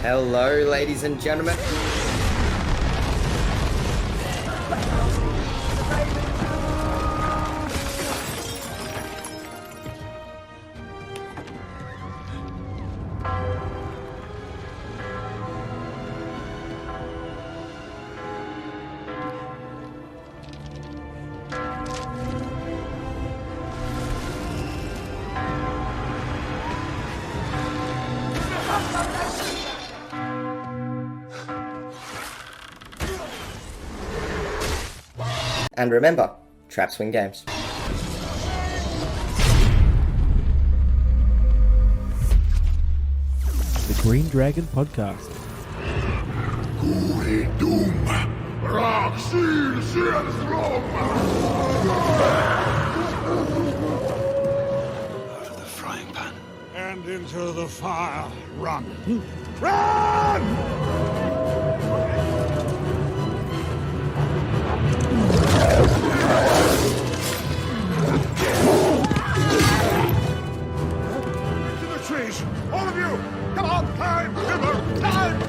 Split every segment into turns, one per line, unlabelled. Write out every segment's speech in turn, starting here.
Hello, ladies and gentlemen. And remember, traps win games.
The Green Dragon Podcast.
Out of the frying pan. And into the fire. Run! Run! Into the trees! All of you! Come on, climb! River, climb!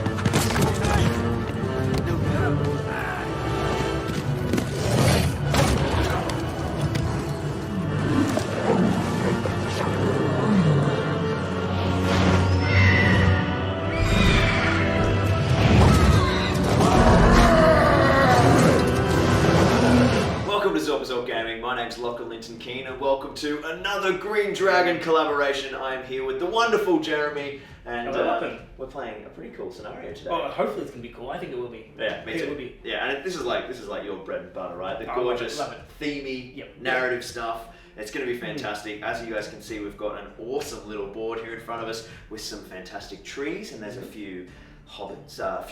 Welcome to Zorpazorp Gaming. My name's Lachlan Linton Keane, and welcome to another Green Dragon collaboration. I'm here with the wonderful Jeremy, and we're playing a pretty cool scenario today.
Oh, hopefully it's gonna be cool. I think it will be.
Yeah, me too.
It will be.
Yeah, and this is like your bread and butter, right? The gorgeous, themey, narrative stuff. It's going to be fantastic. As you guys can see, we've got an awesome little board here in front of us with some fantastic trees, and there's a few a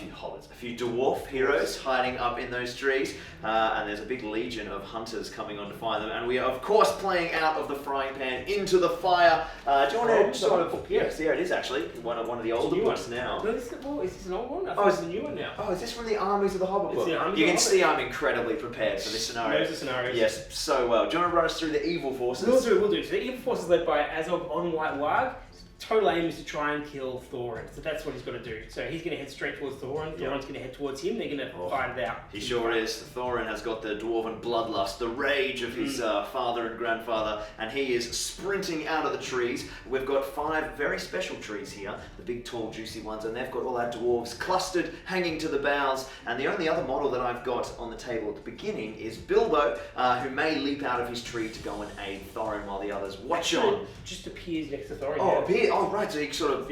few dwarf heroes hiding up in those trees, and there's a big legion of hunters coming on to find them, and we are of course playing out of the frying pan into the fire. Do you want to sort of... Yes, yeah, it is actually one of the older books now.
No, is this an old one? I thought it's a new one now.
Oh, is this from the Armies of the Hobbit book?
You
can see I'm incredibly prepared for this scenario.
Knows the scenarios.
Yes, so well. Do you want to run us through the evil forces?
We'll do. So the evil force is led by Azog on White Warg. Total aim is to try and kill Thorin, so that's what he's got to do. So he's going to head straight towards Thorin. Thorin's going to head towards him. They're going to fight it out.
He sure is. Thorin has got the dwarven bloodlust, the rage of his father and grandfather, and he is sprinting out of the trees. We've got 5 very special trees here, the big, tall, juicy ones, and they've got all our dwarves clustered, hanging to the boughs. And the only other model that I've got on the table at the beginning is Bilbo, who may leap out of his tree to go and aid Thorin while the others watch on.
Just appears next to Thorin.
Oh, right, so he sort of,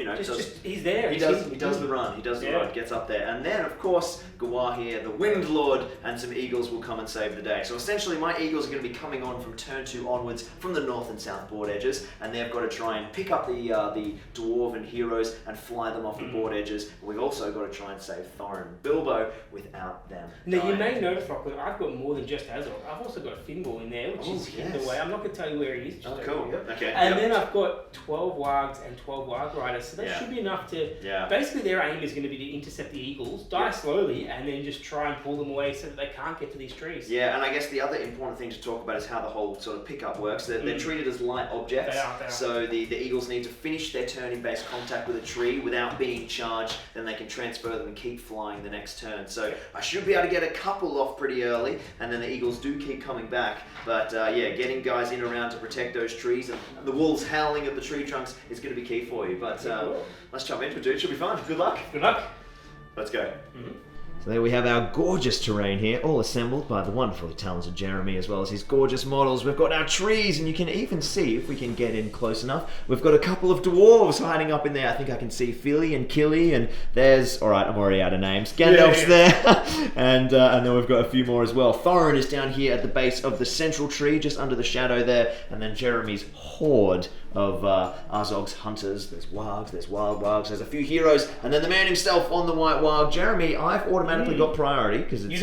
he's there.
He does the run, gets up there. And then, of course, Gawar here, the Wind Lord, and some eagles will come and save the day. So essentially, my eagles are going to be coming on from turn 2 onwards from the north and south board edges, and they've got to try and pick up the dwarven heroes and fly them off the board edges. And we've also got to try and save Thorin and Bilbo without them dying.
You may notice, Lachlan, I've got more than just Azog. I've also got Finball in there, which is hidden away. I'm not going to tell you where he is.
Cool. Okay.
And then I've got 12 wargs and 12 warg riders, so that should be enough to... Basically, their aim is going to be to intercept the eagles, die slowly, and then just try and pull them away so that they can't get to these trees.
Yeah, and I guess the other important thing to talk about is how the whole sort of pickup works. They're treated as light objects.
They are.
So the eagles need to finish their turn in base contact with a tree without being charged, then they can transfer them and keep flying the next turn. So I should be able to get a couple off pretty early, and then the eagles do keep coming back. But getting guys in around to protect those trees and the wolves howling at the tree trunks is going to be key for you. But let's jump into it, dude. Should be fun. Good luck.
Good luck.
Let's go. So there we have our gorgeous terrain here, all assembled by the wonderfully talented Jeremy, as well as his gorgeous models. We've got our trees, and you can even see, if we can get in close enough, we've got a couple of dwarves hiding up in there. I think I can see Philly and Killy, and there's, alright, I'm already out of names. Gandalf's there, and then we've got a few more as well. Thorin is down here at the base of the central tree, just under the shadow there, and then Jeremy's horde of Azog's hunters. There's wargs, there's wild wargs, there's a few heroes, and then the man himself on the white warg. Jeremy, I've automatically got priority because it's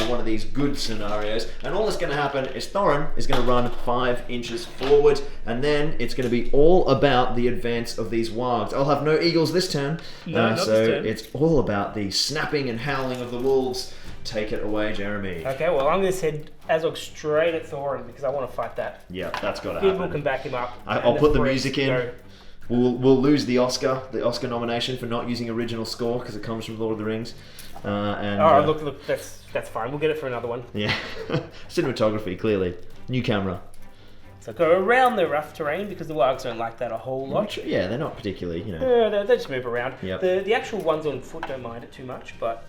one of these good scenarios, and all that's going to happen is Thorin is going to run 5 inches forward, and then it's going to be all about the advance of these wargs. I'll have no eagles this turn, it's all about the snapping and howling of the wolves. Take it away, Jeremy.
Okay, well, I'm going to send Azog straight at Thorin because I want to fight that.
Yeah, that's got to happen.
Finball can back him up.
I'll put the music in. We'll lose the Oscar nomination for not using original score because it comes from Lord of the Rings.
Look, that's fine. We'll get it for another one.
Yeah, cinematography clearly. New camera.
So go around the rough terrain because the wargs don't like that a whole lot.
Yeah, they're not particularly,
Yeah, they just move around.
Yep.
The actual ones on foot don't mind it too much, but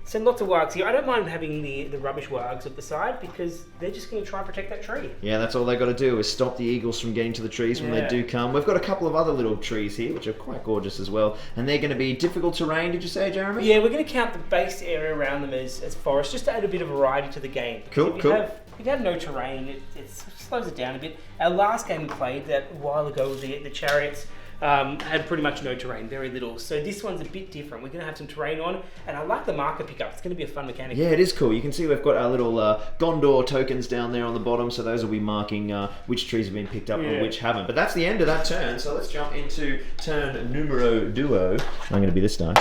send lots of wargs here. I don't mind having the rubbish wargs at the side because they're just going to try and protect that tree.
Yeah, that's all they got to do is stop the eagles from getting to the trees when they do come. We've got a couple of other little trees here which are quite gorgeous as well, and they're going to be difficult terrain. Did you say, Jeremy?
Yeah, we're going to count the base area around them as forest just to add a bit of variety to the game.
Cool.
If you have no terrain, it slows it down a bit. Our last game we played that a while ago, the chariots had pretty much no terrain, very little. So this one's a bit different. We're going to have some terrain on, and I like the marker pickup. It's going to be a fun mechanic.
Yeah, it is cool. You can see we've got our little Gondor tokens down there on the bottom, so those will be marking which trees have been picked up and which haven't. But that's the end of that turn, so let's jump into turn numero duo. I'm going to be this dice.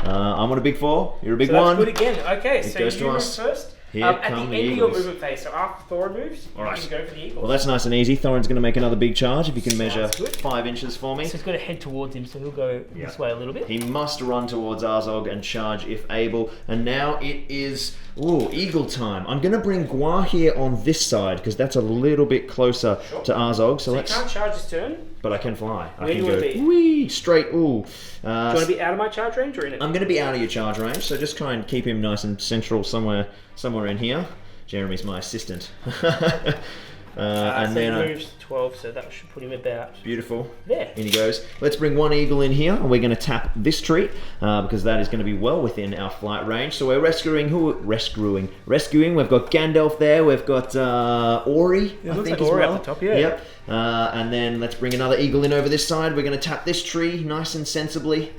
I'm on a big 4. You're a big 1.
That's good again. Okay,
It
so
goes
you
to
move
us.
first.
Here
At
come
the
the
end of your
eagles.
movement phase, so after Thorin moves,
All right.
you can go for the eagle.
Well, that's nice and easy. Thorin's going to make another big charge if he can measure
Sounds good.
5 inches for me.
So he's got to head towards him, so he'll go this way a little bit.
He must run towards Arzog and charge if able. And now it is eagle time. I'm going to bring Gua here on this side because that's a little bit closer to Arzog. So
You
let's.
can't charge this turn.
But I can fly.
Where
I
do
can
you wanna
go
be?
wee straight.
Do you want to be out of my charge range or in it?
I'm going to be out of your charge range, so just try and keep him nice and central somewhere in here. Jeremy's my assistant. And
so
then
he moves 12, so that should put him about
beautiful.
there.
In he goes. Let's bring one eagle in here, and we're going to tap this tree because that is going to be well within our flight range. So we're rescuing. We've got Gandalf there. We've got Ori.
It
I
looks
think
like
as
Ori
well.
up the top, yeah.
Yep. And then let's bring another eagle in over this side. We're going to tap this tree nice and sensibly.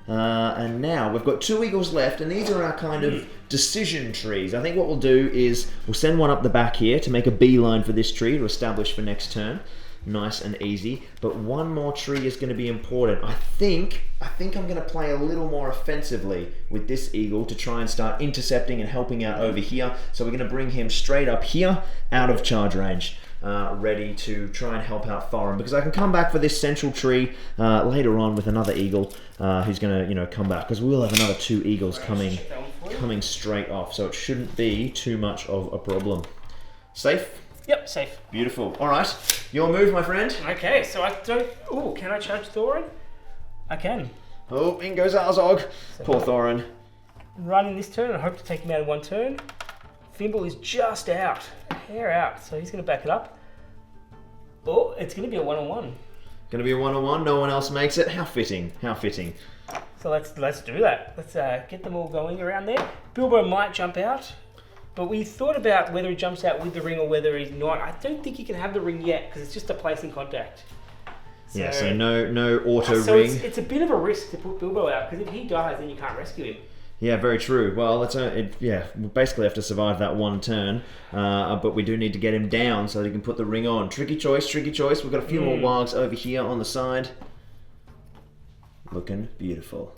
And now we've got 2 eagles left, and these are our kind of decision trees. I think what we'll do is we'll send one up the back here to make a beeline for this tree to establish for next turn. Nice and easy. But one more tree is going to be important. I think I'm going to play a little more offensively with this eagle to try and start intercepting and helping out over here. So we're going to bring him straight up here, out of charge range. Ready to try and help out Thorin, because I can come back for this central tree later on with another eagle who's going to come back, because we'll have another 2 eagles coming straight off, so it shouldn't be too much of a problem. Safe?
Yep, safe.
Beautiful. All right, your move, my friend.
Okay, so I don't... Oh, can I charge Thorin? I can.
Oh, in goes Arzog. Poor Thorin.
Running this turn and hope to take him out in one turn. Thimble is just out. A hair out, so he's going to back it up. Oh, it's going to be a one-on-one.
Going to be a one-on-one. No one else makes it. How fitting. How fitting.
So let's do that. Let's get them all going around there. Bilbo might jump out, but we thought about whether he jumps out with the ring or whether he's not. I don't think he can have the ring yet because it's just a place in contact. So,
Yeah, so no auto
so
ring.
it's a bit of a risk to put Bilbo out because if he dies, then you can't rescue him.
Yeah, very true. Well, we basically have to survive that one turn, but we do need to get him down so that he can put the ring on. Tricky choice. We've got a few more wargs over here on the side. Looking beautiful.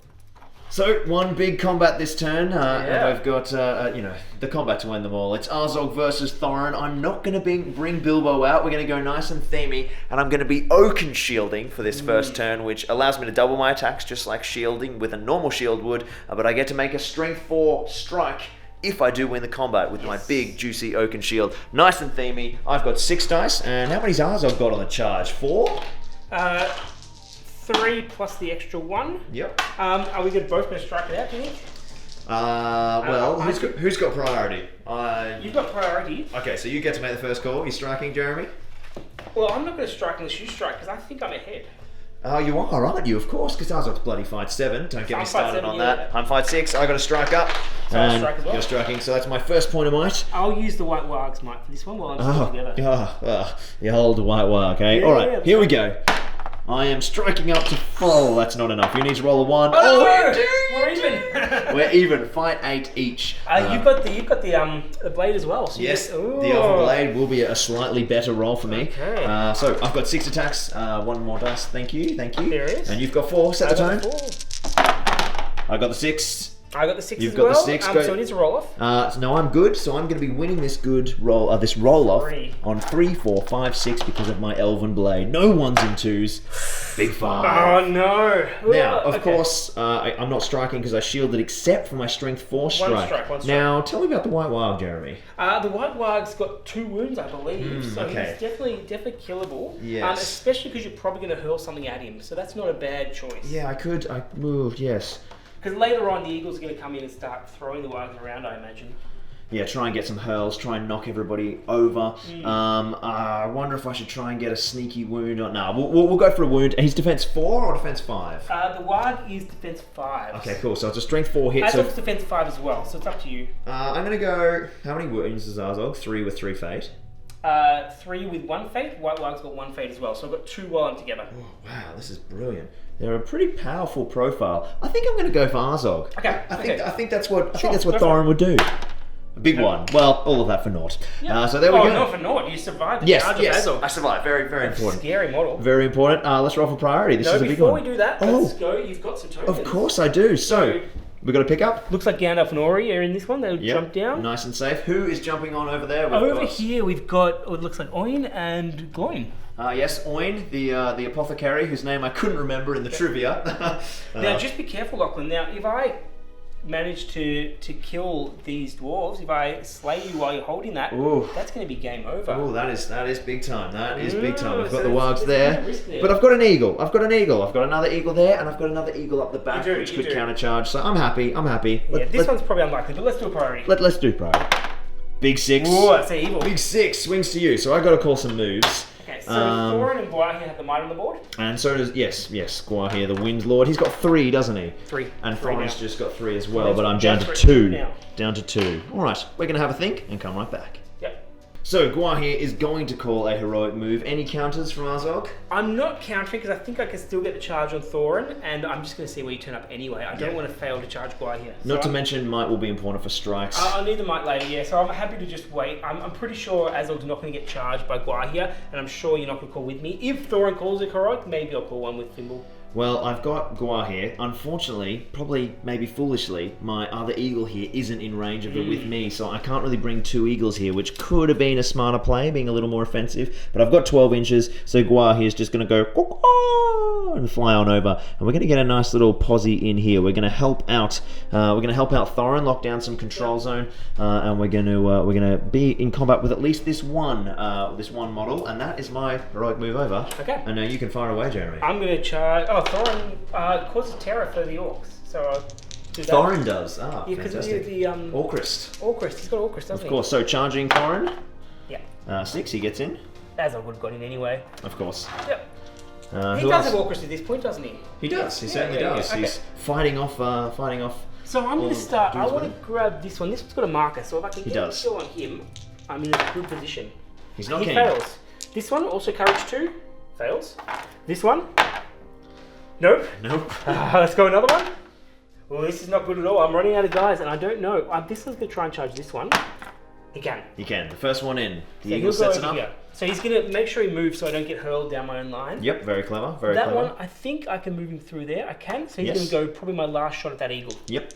So, one big combat this turn, and we've got, the combat to win them all. It's Arzog versus Thorin. I'm not going to bring Bilbo out. We're going to go nice and themey, and I'm going to be Oaken Shielding for this first turn, which allows me to double my attacks, just like shielding with a normal shield would, but I get to make a Strength 4 strike if I do win the combat with my big, juicy Oaken Shield. Nice and themey. I've got 6 dice, and how many's Arzog got on the charge? 4?
3 plus the extra 1.
Yep.
Are we both going to strike it out, do you think?
Well, who's got priority?
You've got priority.
Okay, so you get to make the first call. You're striking, Jeremy?
Well, I'm not going to strike unless you strike because I think I'm ahead.
Oh, you are, aren't you? Of course, because Arzog's bloody fight 7. Don't get me started on that.
Yeah.
I'm fight 6. I got to strike up.
So I'll strike as well.
You're striking, so that's my first point of might.
I'll use the white warg's might for this one while I'm still together.
You hold the white wire, okay?
Yeah,
Alright,
yeah,
here we go. I am striking up to... Oh, that's not enough. You need to roll a 1.
Oh,
you
we're even.
We're even. Fight 8 each.
You've got the blade as well. So
Yes, the other blade will be a slightly better roll for me.
Okay.
So I've got 6 attacks, 1 more dice. Thank you.
There is.
And you've got 4. Set the tone.
4.
I got the 6.
I got the 6
You've
as
got the
well.
6, go-
So it is a roll-off.
So no, I'm good. So I'm going to be winning this this roll off
3.
on 3, 4, 5, 6 because of my elven blade. No 1s and 2s. Big 5.
Oh, no.
Now, of
Okay.
course, I'm not striking because I shielded except for my strength 4 strike.
One strike.
Now, tell me about the white wild, Jeremy.
The White Warg's got 2 wounds, I believe, so
okay.
he's definitely killable.
Yes.
Especially because you're probably going to hurl something at him, so that's not a bad choice.
Yeah, I moved, yes.
Because later on, the Eagles are going to come in and start throwing the Wargs around, I imagine.
Yeah, try and get some hurls, try and knock everybody over. I wonder if I should try and get a sneaky wound or... No, we'll go for a wound. He's defense 4 or defense 5?
The Warg is defense 5.
Okay, cool. So it's a strength 4 hit. So
Azog's defense 5 as well, so it's up to you.
I'm going to go... How many wounds does Azog? 3 with 3 fate.
3 with 1 fate. White Warg's got 1 fate as well, so I've got 2 while I'm together.
Oh, wow, this is brilliant. They're a pretty powerful profile. I think I'm going to go for Azog.
Okay,
I think that's what
Sure,
that's what
go for
Thorin would do. A big one. Well, all of that for naught. So there we go.
No, for naught. You survived the
Yes,
charge
yes.
of Azog.
I survived. Very, very important.
Scary model.
Very important. Let's roll for priority. This is a big
before
one.
we do that, let's go. You've got some tokens.
Of course I do. So, we got to pick up.
Looks like Gandalf and Ori are in this one. They'll jump down.
Nice and safe. Who is jumping on over there?
Over here, we've got what looks like Oin and Gloin.
Yes, Oin, the apothecary, whose name I couldn't remember in the trivia.
Now, just be careful, Lachlan. Now, if I manage to kill these dwarves, if I slay you while you're holding that, that's going to be game over.
Oh, that is big time. That is big time. I've got
so
the wargs there, but I've got an eagle. I've got another eagle there, and I've got another eagle up the back, which could countercharge. So I'm happy.
This one's probably unlikely, but let's do a priority.
Let's do priority. Big 6.
Ooh, that's evil.
Big 6 swings to you. So I got to call some moves.
Okay, so Thorin and Gwar here have the might on the board.
And so does Gwar here, the Wind Lord. He's got 3, doesn't he?
3.
And
Three
Thorin's
now.
just got 3 as well, but I'm
Just
down to
for
2.
now.
Down to 2. All right, we're gonna have a think and come right back.
Yep.
So Gwar here is going to call a heroic move. Any counters from Azog?
I'm not countering because I think I can still get the charge on Thorin, and I'm just going to see where you turn up anyway. I don't want to fail to charge Gwar here.
Not to mention might will be important for strikes.
I'll need the might later, yeah, so I'm happy to just wait. I'm pretty sure Azog's not going to get charged by Gwar here, and I'm sure you're not going to call with me. If Thorin calls it heroic, maybe I'll call one with Thimble.
Well, I've got Gwar here. Unfortunately, probably maybe foolishly, my other eagle here isn't in range of it with me, so I can't really bring 2 eagles here, which could have been a smarter play, being a little more offensive. But I've got 12 inches, so Gwar here is just going to go caw and fly on over, and we're going to get a nice little posse in here. We're going to help out. Thorin, lock down some control zone, and we're going to be in combat with at least this one model, and that is my heroic move over.
Okay.
And now you can fire away, Jeremy.
I'm going to charge... Oh, Thorin causes terror for the orcs, so I'll do that.
Thorin does. Ah,
Yeah, because
fantastic.
the
Orcrist.
Orcrist, he's got Orcrist, doesn't he?
Of course, so charging Thorin.
Yeah.
6, he gets in.
Azog would have got in anyway.
Of course.
Yep. He
Who
does
else?
have Orcrist at this point, doesn't he?
He does. He certainly does.
Okay.
He's fighting off.
So I'm going to start. I
dudes
want
with
to grab this one. This one's got a marker, so if I can
He
get a
does.
kill on him, I'm in a good position.
He's not
He
keen.
fails. This one, also courage 2, fails. This one, nope.
Nope.
Let's go another one. Well, this is not good at all. I'm running out of guys, and I don't know. This one's going to try and charge this one. He can.
He can. The first one in. The
So
eagle
he'll go
sets it
over
up.
here. So he's going to make sure he moves so I don't get hurled down my own line.
Yep. Very clever. Very
That
clever.
one, I think I can move him through there. I can. So he's
Yes.
going to go probably my last shot at that eagle.
Yep.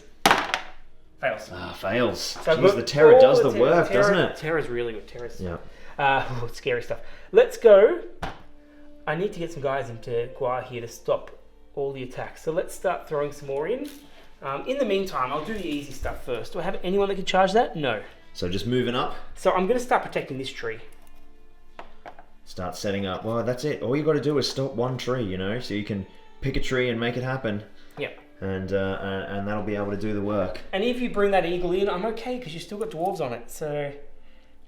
Fails.
Fails.
So
Jeez,
I've got
the terror
all
does the work, doesn't it?
Terror's really good. Terror's
Yeah.
scary stuff. Let's go. I need to get some guys into Gwar here to stop all the attacks. So let's start throwing some more in. In the meantime, I'll do the easy stuff first. Do I have anyone that can charge that? No.
So just moving up.
So I'm going to start protecting this tree.
Start setting up. Well, that's it. All you got to do is stop one tree, you know, so you can pick a tree and make it happen.
Yep.
And that'll be able to do the work.
And if you bring that eagle in, I'm okay because you've still got dwarves on it. So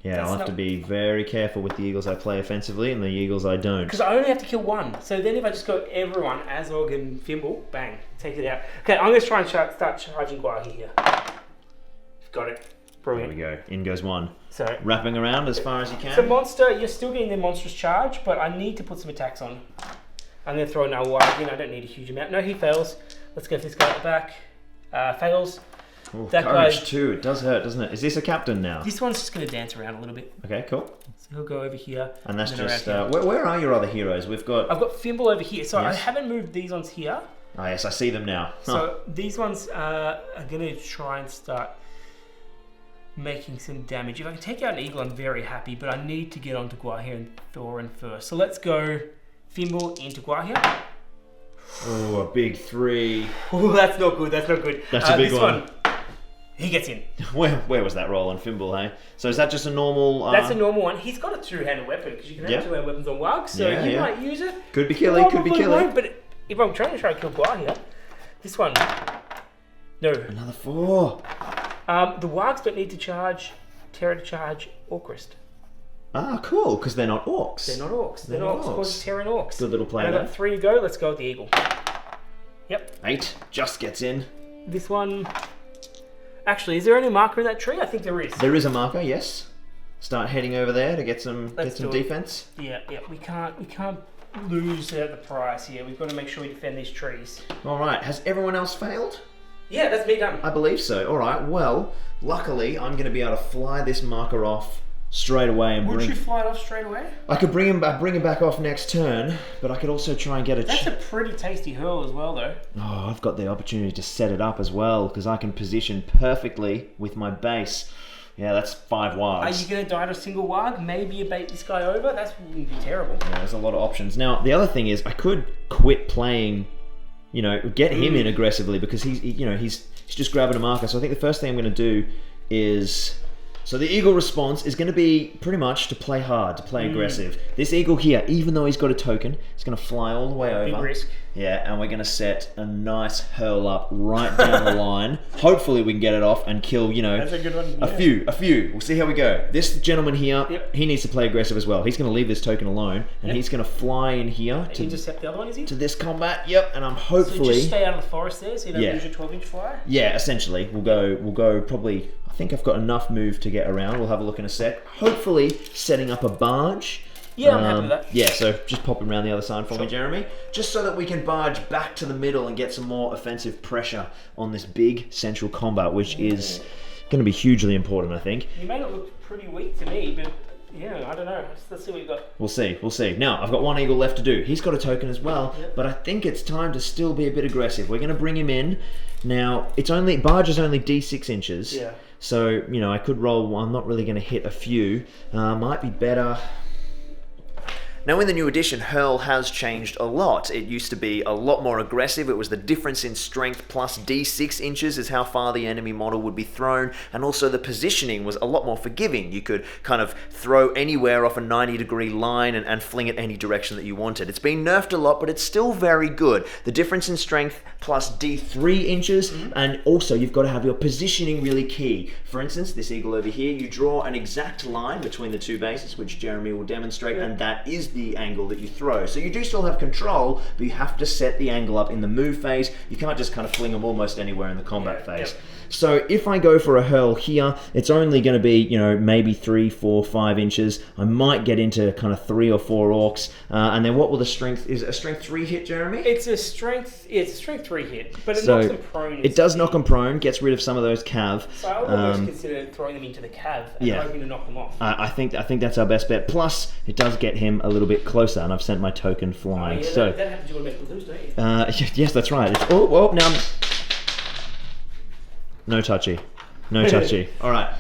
Yeah,
That's
I'll have to be very careful with the eagles I play offensively and the eagles I don't.
because I only have to kill one. So then if I just go everyone, Azog and Fimble, bang, take it out. Okay, I'm going to try and start charging Gwar here. Got it.
There
Brilliant.
we go. In goes one.
So
Wrapping around as far as you
it's a
can.
monster. You're still getting the monstrous charge, but I need to put some attacks on. I'm going to throw another warg in. I don't need a huge amount. No, he fails. Let's go for this guy at the back. Fails.
Ooh,
that
courage
guy-
too. It does hurt, doesn't it? Is this a captain now?
This one's just going to dance around a little bit.
Okay, cool.
So he'll go over here.
And that's
then
just...
around here.
where are your other heroes? We've got...
I've got Fimble over here. So I
Yes.
haven't moved these ones here.
Oh yes, I see them now.
So these ones are going to try and start making some damage. If I can take out an eagle, I'm very happy, but I need to get onto Guahia and Thorin first. So let's go Thimble into Guahia.
Oh, a big 3.
Oh, that's not good. That's not good.
That's a big
this
one.
He gets in.
Where was that roll on Fimble, hey? So is that just a normal...
That's a normal one. He's got a two-handed weapon, because you can have two-handed weapons on Warg, so he might use it.
Could be killing, could be
Probably
killing.
won't, but if I'm trying to kill Guahia, this one... No.
Another 4.
The Wargs don't need to charge Terra to charge Orcrist.
Ah, cool, because they're not orcs.
They're not orcs. They're not orcs. Of course, it's Terran orcs.
Good little play
and
there.
I've got 3 to go. Let's go with the eagle. Yep.
8 just gets in.
This one... Actually, is there any marker in that tree? I think there is.
There is a marker, yes. Start heading over there to get some
Let's do it.
defense.
Yeah. We can't lose the prize here. We've got to make sure we defend these trees.
All right, has everyone else failed?
Yeah, that's me done.
I believe so. All right, well, luckily I'm going to be able to fly this marker off straight away and
Would
bring...
you fly it off straight away?
I could bring him back off next turn, but I could also try and get a...
That's a pretty tasty hurl as well, though.
Oh, I've got the opportunity to set it up as well, because I can position perfectly with my base. Yeah, that's 5 wargs.
Are you going to die to a single warg? Maybe you bait this guy over? That wouldn't be terrible.
Yeah, there's a lot of options. Now, the other thing is, I could quit playing, get him in aggressively, because he's just grabbing a marker. So I think the first thing I'm going to do is... So the eagle response is going to be pretty much to play hard, to play aggressive. This eagle here, even though he's got a token, is going to fly all the way over.
Big risk.
Yeah, and we're going to set a nice hurl up right down the line. Hopefully we can get it off and kill,
That's a good one.
a few. We'll see how we go. This gentleman here, he needs to play aggressive as well. He's going to leave this token alone, and he's going to fly in here to
intercept the other one, is he?
to this combat. Yep, and I'm
So
hopefully...
just stay out of the forest there, so you don't lose your 12-inch flyer?
Yeah, essentially. We'll go probably... I think I've got enough move to get around. We'll have a look in a sec. Hopefully setting up a barge.
Yeah, I'm happy with that.
Yeah, so just pop him around the other side for me, Jeremy. Just so that we can barge back to the middle and get some more offensive pressure on this big central combat, which is going to be hugely important, I think.
You made it look pretty weak to me, but yeah, I don't know. Let's see what you got.
We'll see. Now, I've got one eagle left to do. He's got a token as well, but I think it's time to still be a bit aggressive. We're going to bring him in. Now, barge is only D6 inches.
Yeah.
So, I could roll one. I'm not really going to hit a few. Might be better... Now in the new edition, Hurl has changed a lot. It used to be a lot more aggressive. It was the difference in strength plus D6 inches is how far the enemy model would be thrown, and also the positioning was a lot more forgiving. You could kind of throw anywhere off a 90-degree line and fling it any direction that you wanted. It's been nerfed a lot, but it's still very good. The difference in strength plus D3 inches, and also you've got to have your positioning really key. For instance, this eagle over here, you draw an exact line between the two bases, which Jeremy will demonstrate, and that is the angle that you throw. So you do still have control, but you have to set the angle up in the move phase. You can't just kind of fling them almost anywhere in the combat phase. So if I go for a hurl here, it's only going to be, maybe 3, 4, 5 inches. I might get into kind of 3 or 4 orcs. And then what will the strength... Is it a strength 3 hit, Jeremy?
It's a strength 3 hit, but it knocks them prone.
It does knock them prone, gets rid of some of those cav.
So I would almost consider throwing them into the cav and hoping to knock them off.
I think that's our best bet. Plus, it does get him a little bit closer, and I've sent my token flying.
That happens to automatically lose, don't you?
Yes, that's right. Now... No touchy. All right.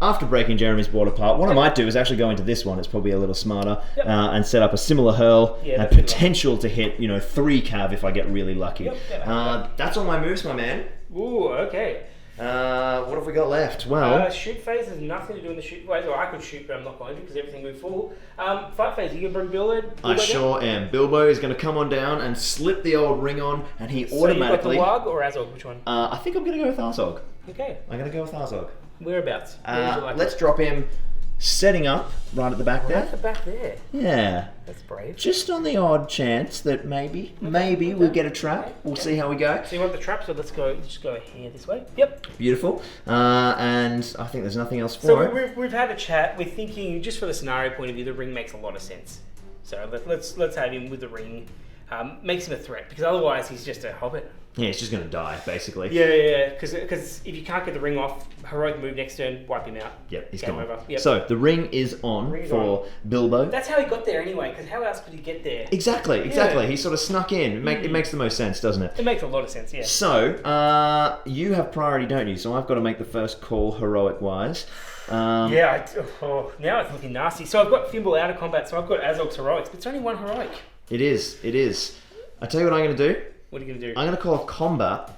After breaking Jeremy's board apart, what I might do is actually go into this one. It's probably a little smarter, and set up a similar hurl and potential to hit, 3 cav if I get really lucky. That's all my moves, my man.
Ooh, okay.
What have we got left? Well,
shoot phase has nothing to do in the shoot phase. Or I could shoot, but I'm not going to because everything moved full. Fight phase, you gonna bring Bilbo?
I sure am. Bilbo is going to come on down and slip the old ring on, and he automatically...
So you got the Warg or Azog? Which one?
I think I'm going to go with Azog.
Okay.
I'm going to go with Azog.
Whereabouts? Where
Let's drop him setting up right at the back there.
Right at the back there.
Yeah.
That's brave.
Just on the odd chance that maybe we'll get a trap. We'll see how we go.
So you want the trap, so let's just go here this way. Yep.
Beautiful. And I think there's nothing else for it.
So we've had a chat. We're thinking, just from the scenario point of view, the ring makes a lot of sense. So let's have him with the ring. makes him a threat, because otherwise he's just a hobbit.
Yeah, he's just going to die, basically.
Yeah, because if you can't get the ring off, heroic move next turn, wipe him out.
Yep, he's
Game
gone.
over. Yep.
So, the ring is on for Bilbo.
That's how he got there anyway, because how else could he get there?
Exactly. He sort of snuck in. It makes the most sense, doesn't it?
It makes a lot of sense, yeah.
So, you have priority, don't you? So I've got to make the first call heroic-wise.
Now it's looking nasty. So I've got Fimble out of combat, so I've got Azog's heroics, but it's only one heroic.
It is. I tell you what I'm going to do.
What are you going to do?
I'm going to call off combat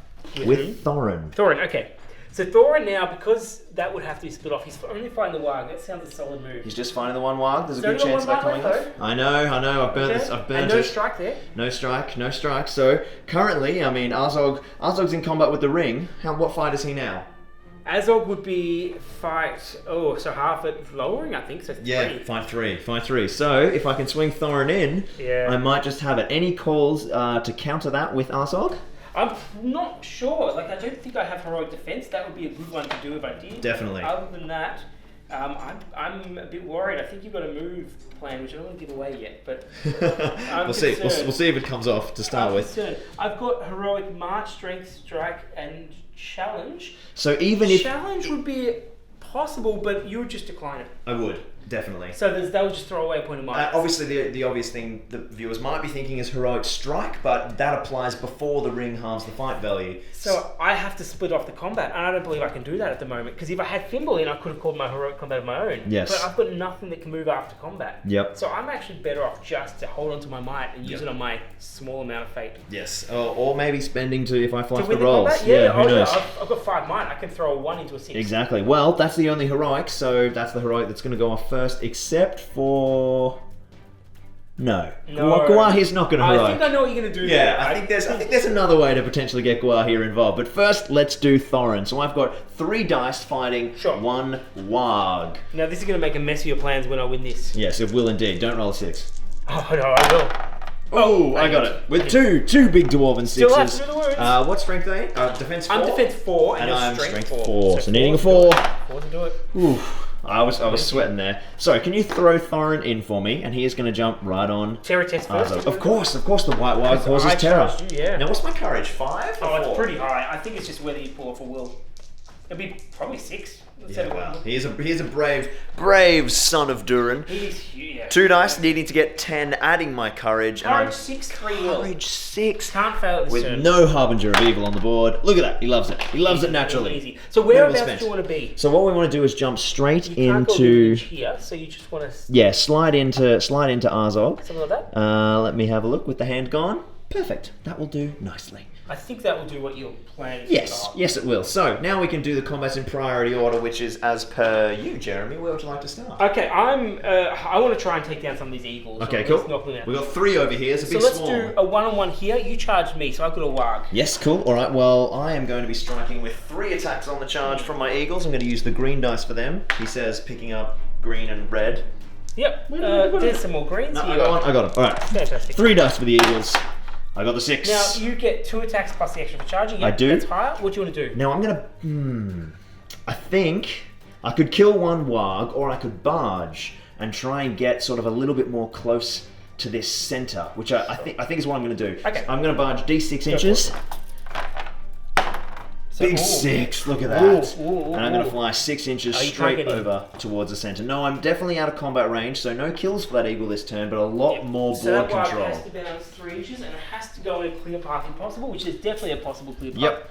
with Thorin.
Thorin, okay. So Thorin now, because that would have to be split off, he's only fighting the Warg. That sounds a solid move.
He's just finding the one Warg. There's a good
only
chance of that
one
coming
Warg
off. I know. I've burnt this. I've burnt
and no
it.
strike there.
No strike. So currently, I mean, Azog's in combat with the ring. What fight is he now?
Azog would be fight. So half at lowering, I think. So 3.
Yeah, fight three. So if I can swing Thorin in, I might just have it. Any calls to counter that with Azog?
I'm not sure. Like, I don't think I have heroic defense. That would be a good one to do if I did.
Definitely.
Other than that, I'm a bit worried. I think you've got a move plan, which I don't want to give away yet, but
we'll see. We'll see if it comes off to start with.
Concerned. I've got heroic march, strength, strike, and challenge.
So even if
challenge would be possible, but you would just decline it.
I would. Definitely.
So that would just throw away a point of mine.
Obviously, the obvious thing the viewers might be thinking is heroic strike, but that applies before the ring halves the fight value.
So I have to split off the combat, and I don't believe I can do that at the moment. Because if I had Fimble in, I could have called my heroic combat of my own.
Yes.
But I've got nothing that can move after combat.
Yep.
So I'm actually better off just to hold on to my might and use it on my small amount of fate.
Yes. Or maybe spending to if I fluff
To
the
win
rolls.
combat?
Yeah. Who knows?
I've got 5 might. I can throw a 1 into a 6.
Exactly. Well, that's the only heroic, so that's the heroic that's going to go off first, except for... No. Guahi's not going to heroic.
I think I know what you're going to do.
Yeah,
there.
I think there's another way to potentially get Guahi involved. But first, let's do Thorin. So I've got 3 dice fighting 1 Warg.
Now this is going to make a mess of your plans when I win this.
Yes, it will indeed. Don't roll a 6.
Oh no, I will.
Oh, I got it. With two big dwarven 6s.
Still have to do the words.
What strength are you? Defense 4?
I'm defense 4
and
you're
I'm
strength
4. So needing a
to
4.
4 to do it.
Oof. I was sweating there. So, can you throw Thorin in for me? And he is going to jump right on.
Terror test first.
Of course, the white Warg causes terror.
Yeah.
Now, what's my courage? 5?
Oh,
or 4?
it's pretty high. I think it's just whether you pull off a will. It'll be probably 6.
Yeah, well, he is a brave son of Durin.
He's huge.
2 dice, needing to get 10, adding my courage.
Courage 6, 3 will.
Courage 6.
Can't fail at this
With
turn.
no harbinger of evil on the board. Look at that. He loves it. He loves it naturally.
Easy. So whereabouts do you want to be?
So what we want to do is jump straight
You can't go
into
here, so you just want to...
Yeah, slide into Azog.
Something like that?
Let me have a look with the hand gone. Perfect. That will do nicely.
I think that will do what you're planning.
Yes, it will. So now we can do the combats in priority order, which is as per you, Jeremy. Where would you like to start?
Okay, I want to try and take down some of these eagles.
Okay,
or
cool.
at least knock them out.
We've got 3 over here. It's a
So
big
let's
swarm.
do a 1-on-1 here. You charge me, so I've got a Warg.
Yes, cool. All right. Well, I am going to be striking with 3 attacks on the charge from my eagles. I'm going to use the green dice for them. He says picking up green and red.
Yep. There's some more greens
No,
here.
I got them. All right.
Fantastic.
3 dice for the eagles. I got the 6.
Now, you get 2 attacks plus the extra for charging. Yep,
I do.
That's higher. What do you want to do?
Now I'm gonna. I think I could kill 1 Warg, or I could barge and try and get sort of a little bit more close to this center, which I think is what I'm gonna do.
Okay.
I'm gonna barge D6 inches. Big 6, look at that. And I'm going to fly 6 inches straight over towards the center. No, I'm definitely out of combat range, so no kills for that eagle this turn, but a lot more
so
board
that Warg
control.
has to bounce 3 inches, and it has to go in a clear path if possible, which is definitely a possible clear path.
Yep.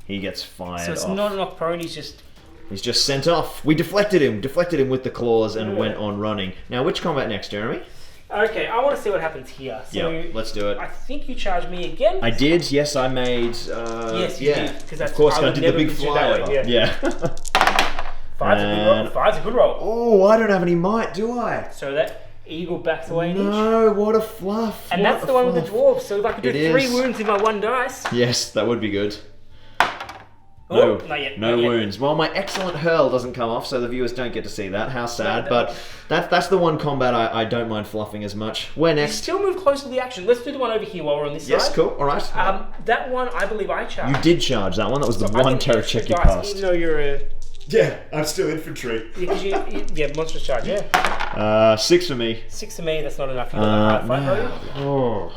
He gets fired
So it's
off.
not a knock prone, he's just...
He's just sent off. We deflected him with the claws and went on running. Now, which combat next, Jeremy?
Okay, I want to see what happens here. So
Yep, let's do it.
I think you charged me again.
I did, yes, I made...
Yes, you did, 'cause that's-
of course,
I
I
would
did the
never
big
put you that
flyover.
way,
Yeah.
5's a good roll. 5's a good roll.
Oh, I don't have any might, do I?
So that eagle backs away an inch.
No, what a fluff.
And
what
that's
a
the one with the
fluff.
dwarves. So if I could do
It
3
is.
wounds in my 1 dice.
Yes, that would be good.
Oh,
No,
not yet,
no
not yet.
wounds. Well, my excellent hurl doesn't come off, so the viewers don't get to see that. How sad,
No,
but that's the one combat I don't mind fluffing as much. Where
You
next?
still move close to the action. Let's do the one over here while we're on this
Yes,
side.
cool. All right.
That one, I believe I charged.
You did charge that one. That was the
So I
one
get
terror
extra
check you
dice,
passed.
Even though you're a...
Yeah, I'm still infantry.
Yeah, monstrous charge, yeah.
6 for me.
6 to me, that's not enough. You got a hard fight,
no.
though.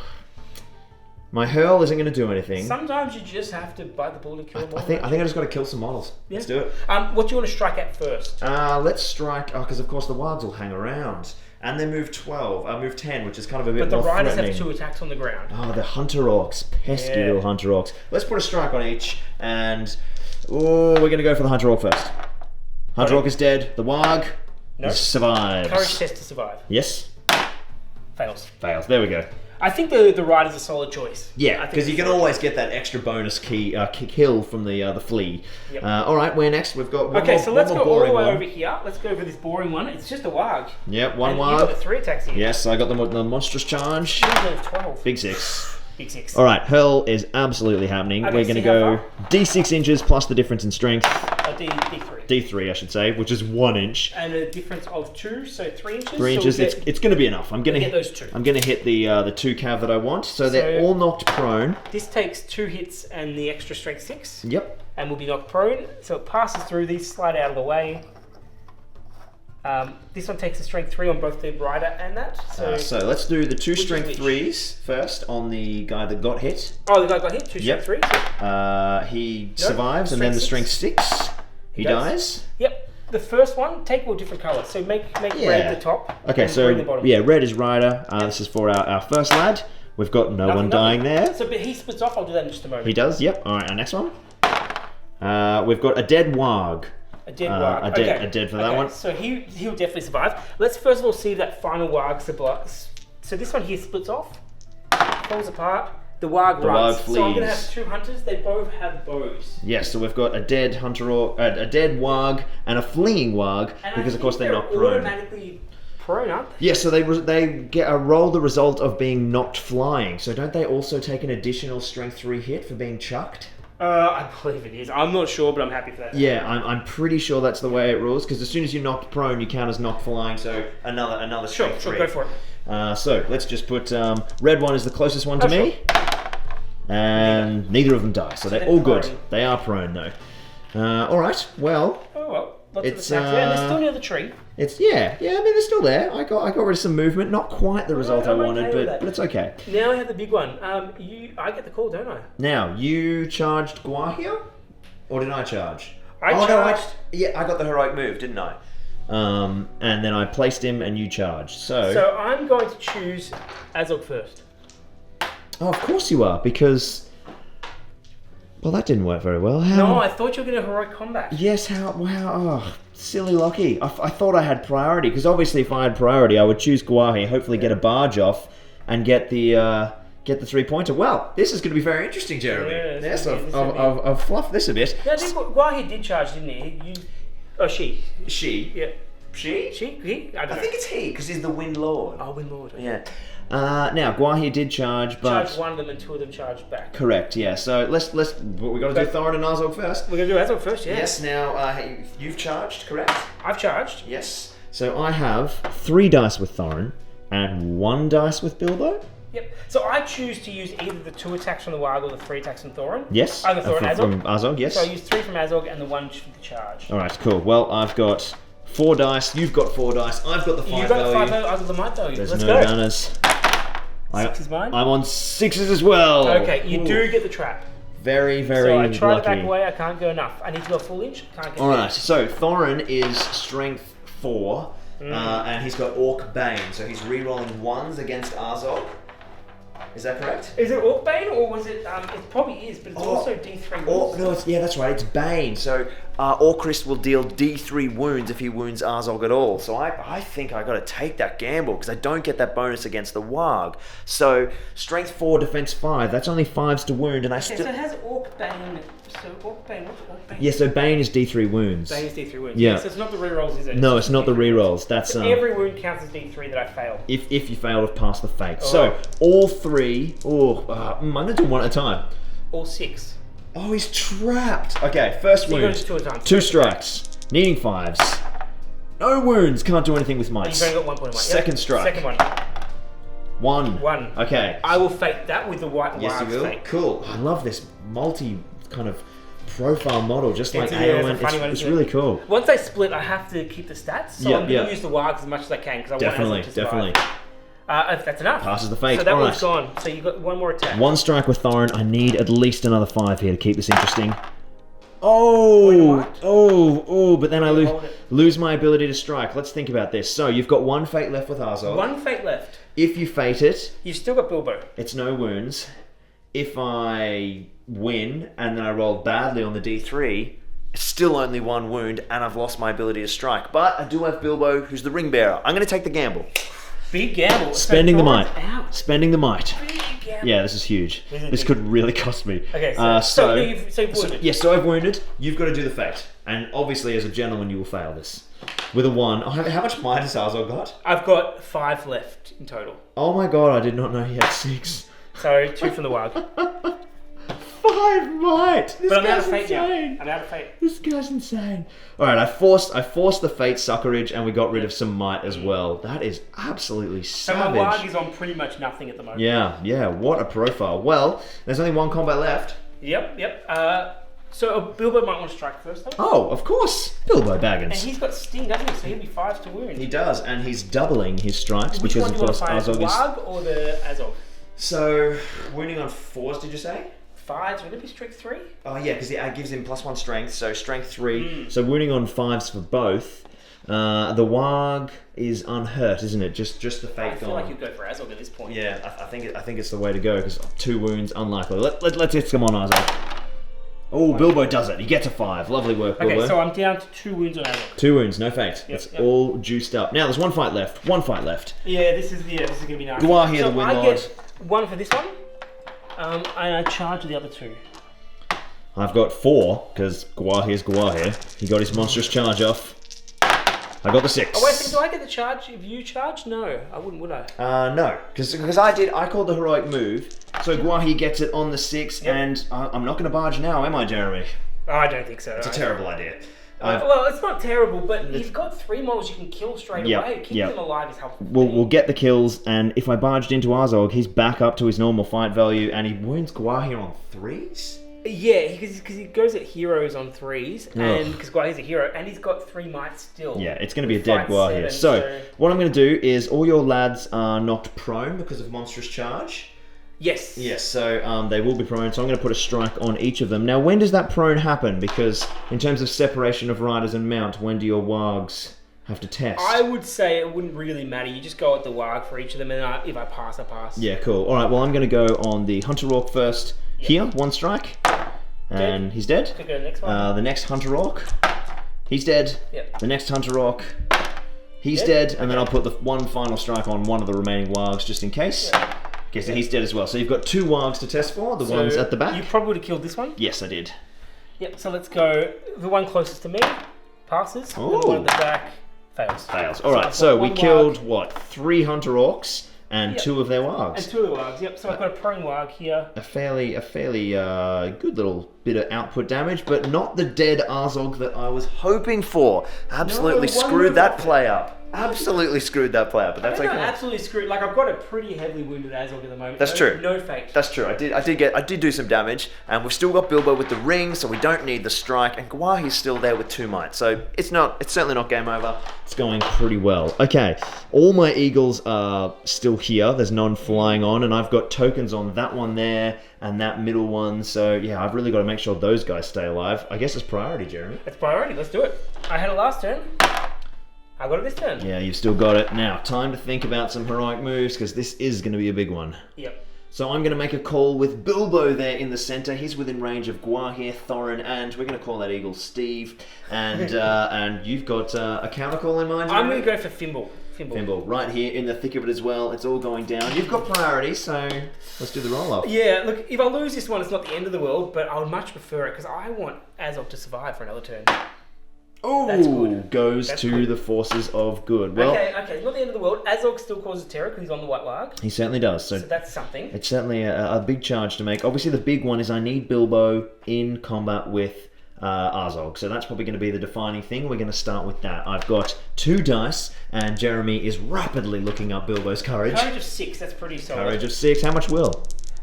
My hurl isn't going to do anything.
Sometimes you just have to bite the bullet and kill them all.
I think I just got to kill some models.
Yeah.
Let's do it.
What do you want to strike at first?
Let's strike. Because of course the wargs will hang around, and they move 12. Move 10, which is kind of a bit
But
more
the riders
threatening.
have 2 attacks on the ground.
Oh, the hunter orcs, pesky little hunter orcs. Let's put a strike on each, and we're going to go for the hunter orc first. Hunter orc is dead. The warg survives.
Courage test to survive.
Yes.
Fails.
Fails. There we go.
I think the rider's a solid choice.
Yeah, because you can always get that extra bonus kill from the flea.
Yep.
All right, where next? We've got one
Okay,
more,
so let's
one
go
more
all the
boring
way
one.
over here. Let's go for this boring one. It's just a warg.
Yep, one
And
warg.
you've got the 3 attacks here.
Yes, I got the monstrous charge.
You have 12.
Big 6.
Big 6.
All right, hurl is absolutely happening.
Okay,
We're going to
see how
go
far?
D6 inches plus the difference in strength.
D3.
D3, I should say, which is 1 inch.
And a difference of 2, so 3 inches.
3 inches.
So
It's going to be enough. I'm going to
get those 2.
I'm going to hit the 2 cav that I want. So they're
So-
all knocked prone.
This takes 2 hits and the extra strength 6.
Yep.
And will be knocked prone. So it passes through these, slide out of the way. This one takes a strength 3 on both the rider and that.
So let's do the 2
is
strength
which?
3s first on the guy that got hit.
Oh, the guy got hit. 2
Yep.
strength 3s.
He survives, and then the strength 6. He dies.
Yep. The first one, take all different colours. So make red the top.
Okay,
and
so
green the bottom.
yeah, red is rider. This is for our first lad. We've got no one dying there.
So, but he splits off. I'll do that in just a moment.
He does. Yep. All right. Our next one. We've got a dead warg.
A dead warg.
A dead for that one.
So he'll definitely survive. Let's first of all see that final warg survives. So this one here splits off, falls apart. The warg runs.
warg
So I'm going to
flees.
have 2 hunters. They both have bows.
Yes. So we've got a dead hunter orc, a dead warg, and a fleeing warg
And
because
I
of course
think
they're not prone.
automatically prone, aren't they?
Yeah, so they get a roll the result of being knocked flying. So don't they also take an additional strength 3 hit for being chucked?
I believe it is. I'm not sure, but I'm happy for that.
Yeah, I'm pretty sure that's the way it rules. Because as soon as you're knocked prone, you count as knocked flying. So another strength 3.
Go for it.
So let's just put red one is the closest one to
Oh,
me, and neither of them die. So they're all good.
prone.
They are prone though. All right. Well,
Oh well. Lots
It's,
of attacks there, and they're still near the tree.
it's yeah. I mean, they're still there. I got rid of some movement. Not quite the result I
I'm okay
wanted,
with that.
but it's okay.
Now I have the big one. I get the call, don't I?
Now, you charged Guahia? Or did I charge?
I
No,
charged.
I got the heroic move, didn't I? And then I placed him and you charged. So
I'm going to choose Azog first.
oh, of course you are, because... Well, that didn't work very well. How?
No, I thought you were going to heroic combat.
Yes, how... Wow, oh, silly Lockie. I thought I had priority, because obviously if I had priority, I would choose Guahia, hopefully get a barge off, and get the 3-pointer. Well, this is going to be very interesting, Jeremy.
Yeah,
Yes,
this is gonna be-
I've fluffed this a bit.
Yeah, I think Guahi did charge, didn't he? She.
She?
Yeah.
She?
He? I don't know.
I think it's he, because he's the Wind Lord.
Oh, Wind Lord. Okay.
Yeah. Now, Guahia did charge, but...
Charged one of them and 2 of them charged back.
Correct, yeah. So let's we got to do Thorin and Azog first.
We're going to do Azog first, yeah.
Yes, now you've charged, correct?
I've charged.
Yes. So I have 3 dice with Thorin and 1 dice with Bilbo.
Yep. So I choose to use either the 2 attacks from the Warg or the 3 attacks from Thorin.
Yes.
Either Thorin and
from
Azog.
Azog, yes.
So I use 3 from Azog and the 1 for the charge.
All right, cool. Well, I've got 4 dice. You've got 4 dice. I've got the 5
You got the 5
value.
value, I've got the might value.
There's
Let's
no
go.
gunners.
6 is mine.
I'm on 6s as well.
Okay, you
Ooh.
do get the trap.
Very, very
So I try to
lucky.
back away, I can't go enough. I need to go full inch, can't get
Alright, so Thorin is strength 4,
Mm.
and he's got Orc Bane, so he's re-rolling 1s against Azog. Is that correct?
Is it Orc Bane or was it, it probably is, but it's also D3 wounds.
No, yeah, that's right, it's Bane. So Orcrist will deal D3 wounds if he wounds Azog at all. So I think I got to take that gamble because I don't get that bonus against the Warg. So strength 4, defense 5, that's only 5s to wound, and I
Okay,
still...
so it has Orc Bane. So Orc Bane, what's Orc Bane?
Yeah, so Bane is D3 wounds.
Bane is D3 wounds.
Yeah.
So it's not the rerolls, is it?
No, it's not the rerolls. That's
So every wound counts as D3 that I fail.
if you fail to pass the fate. So all 3. I'm gonna do 1 at a time.
All 6.
Oh, he's trapped. Okay, first
So you
wound.
go to 2 at a time.
2 strikes. Needing 5s. No wounds. Can't do anything with
You've
mites.
only got 1 point.
Second strike.
Second one.
1. Okay.
I will fake that with the white
Yes, you
Warg's
will.
fake.
Cool. I love this multi kind of profile model, just like
It's a
Aowen.
funny one,
It's
isn't it?
really cool.
Once they split, I have to keep the stats, so
Yeah,
I'm going to
yeah.
use the Wargs as much as I can because I
Definitely,
want Azog to survive.
definitely.
If that's enough.
Passes the fate.
So that
All
one's
right.
gone. So you got one more attack.
One strike with Thorin. I need at least another 5 here to keep this interesting.
Point
But then I
Hold it.
lose my ability to strike. Let's think about this. So you've got 1 fate left with Azog.
One fate left.
If you fate it,
You've still got Bilbo.
it's no wounds. If I win and then I roll badly on the D3, it's still only 1 wound and I've lost my ability to strike. But I do have Bilbo, who's the ring bearer. I'm going to take the gamble.
Big gamble.
Spending the
Thorin's
might.
out.
Spending the might.
Big gamble.
Yeah, this is huge.
Isn't
This
it?
could really cost me.
Okay,
so
you've wounded.
yes, so I've wounded. You've got to do the fate. And obviously, as a gentleman, you will fail this. With a 1. Oh, how much might has Azog got?
I've got 5 left in total.
Oh my god, I did not know he had 6.
So 2 from the Warg.
5 might! This
But I'm out
guy's
of fate now.
insane.
I'm out of fate.
This guy's insane. Alright, I forced the fate suckerage and we got rid of some might as well. That is absolutely
So
savage.
my Warg is on pretty much nothing at the moment.
Yeah, what a profile. Well, there's only 1 combat left.
Yep. So Bilbo might want to strike first, though.
Oh, of course, Bilbo
And
Baggins.
he's got Sting, doesn't he? So he'll be 5 to wound.
He does, and he's doubling his strikes
Which
because,
one
of
do you want
course,
to find?
Azog
The
is...
Warg or the Azog?
So, wounding on 4s, did you say?
5, would it be strength 3?
Oh yeah, because it gives him +1 strength, so strength 3. So wounding on 5s for both. The Warg is unhurt, isn't it? Just the fate
I feel
gone.
like you'd go for Azog at this point.
Yeah, I think it's the way to go because 2 wounds unlikely. Let's get some on Azog. Oh, Bilbo does it. He gets a 5. Lovely work, Bilbo.
Okay, so I'm down to 2 wounds on Azog.
2 wounds, no fate. It's
yep.
all juiced up. Now there's 1 fight left. 1 fight left.
Yeah, this is gonna be nice.
Gwar here,
so
the Wind
I
Lord.
get 1 for this one, and I charge the other 2.
I've got 4 because Gwahir's Gwahir. He got his monstrous charge off. I got the 6.
Oh wait a second, do I get the charge if you charge? No, I wouldn't, would I?
No, because I called the heroic move, so Gwahir gets it on the 6,
Yep.
and I'm not going to barge now, am I, Jeremy?
Oh, I don't think so.
It's a terrible idea.
Well, it's not terrible, but you've got 3 models you can kill straight
Yep,
away. Keeping
yep.
them alive is helpful.
We'll get the kills, and if I barged into Azog, he's back up to his normal fight value, and he wounds Gwahir on 3s?
Yeah, because he goes at heroes on 3s, and
Ugh.
because Gwahir's a hero, and he's got 3 might still.
Yeah, it's going to be a dead
Fight
Gwahir.
7,
So, what I'm going to do is all your lads are knocked prone because of monstrous charge.
Yes.
Yes, so they will be prone, so I'm going to put a strike on each of them. Now, when does that prone happen? Because in terms of separation of riders and mount, when do your wargs have to test?
I would say it wouldn't really matter. You just go at the Warg for each of them, and if I pass, I pass.
Yeah, cool. Alright, well, I'm going to go on the Hunter Orc first. Here, 1 strike. And he's dead.
Could go to the next one.
The next Hunter Orc, he's dead.
Yep.
The next Hunter Orc, he's dead. And then I'll put the 1 final strike on one of the remaining wargs just in case. Okay, so he's dead as well. So you've got 2 wargs to test for, the ones at the back.
You probably would have killed this one.
Yes, I did.
Yep, so let's go. The one closest to me passes, and the
Ooh.
one at the back fails.
Fails.
I've
Alright,
got
so we
1
killed,
Warg
what, 3 Hunter Orcs and
Yep.
2 of their wargs.
and 2 of the Wargs. Yep, so I've got a prone Warg here.
A fairly good little bit of output damage, but not the dead Azog that I was hoping for. Absolutely
No, one
screwed
move
that
off it.
play up. Absolutely screwed that play up, but that's
I don't know,
okay.
absolutely screwed. Like, I've got a pretty heavily wounded Azog at the moment.
That's true.
No fate.
That's true. I did do some damage, and we've still got Bilbo with the ring, so we don't need the strike. And Gwahir's still there with 2 might, so it's certainly not game over. It's going pretty well. Okay, all my eagles are still here. There's none flying on, and I've got tokens on that one there and that middle one. So yeah, I've really got to make sure those guys stay alive. I guess it's priority, Jeremy.
It's priority. Let's do it. I had it last turn. I got it this turn.
Yeah, you've still got it. Now, time to think about some heroic moves, because this is going to be a big one.
Yep.
So I'm going to make a call with Bilbo there in the centre. He's within range of Gwahir, Thorin, and we're going to call that eagle Steve. And and you've got a counter call in mind,
I'm
Jeremy?
going to go for Fimble.
Thimble, right here in the thick of it as well. It's all going down. You've got priority, so let's do the roll-off.
Yeah, look, if I lose this one, it's not the end of the world, but I would much prefer it, because I want Azog to survive for another turn.
Oh,
That's good.
goes
That's
to
good.
the forces of good. Well,
Okay, it's not the end of the world. Azog still causes terror because he's on the White Warg,
he certainly does.
so that's something.
It's certainly a big charge to make. Obviously, the big one is I need Bilbo in combat with Azog. So that's probably going to be the defining thing. We're going to start with that. I've got 2 dice, and Jeremy is rapidly looking up Bilbo's courage.
Courage of 6, that's pretty solid.
Courage of 6. How much will?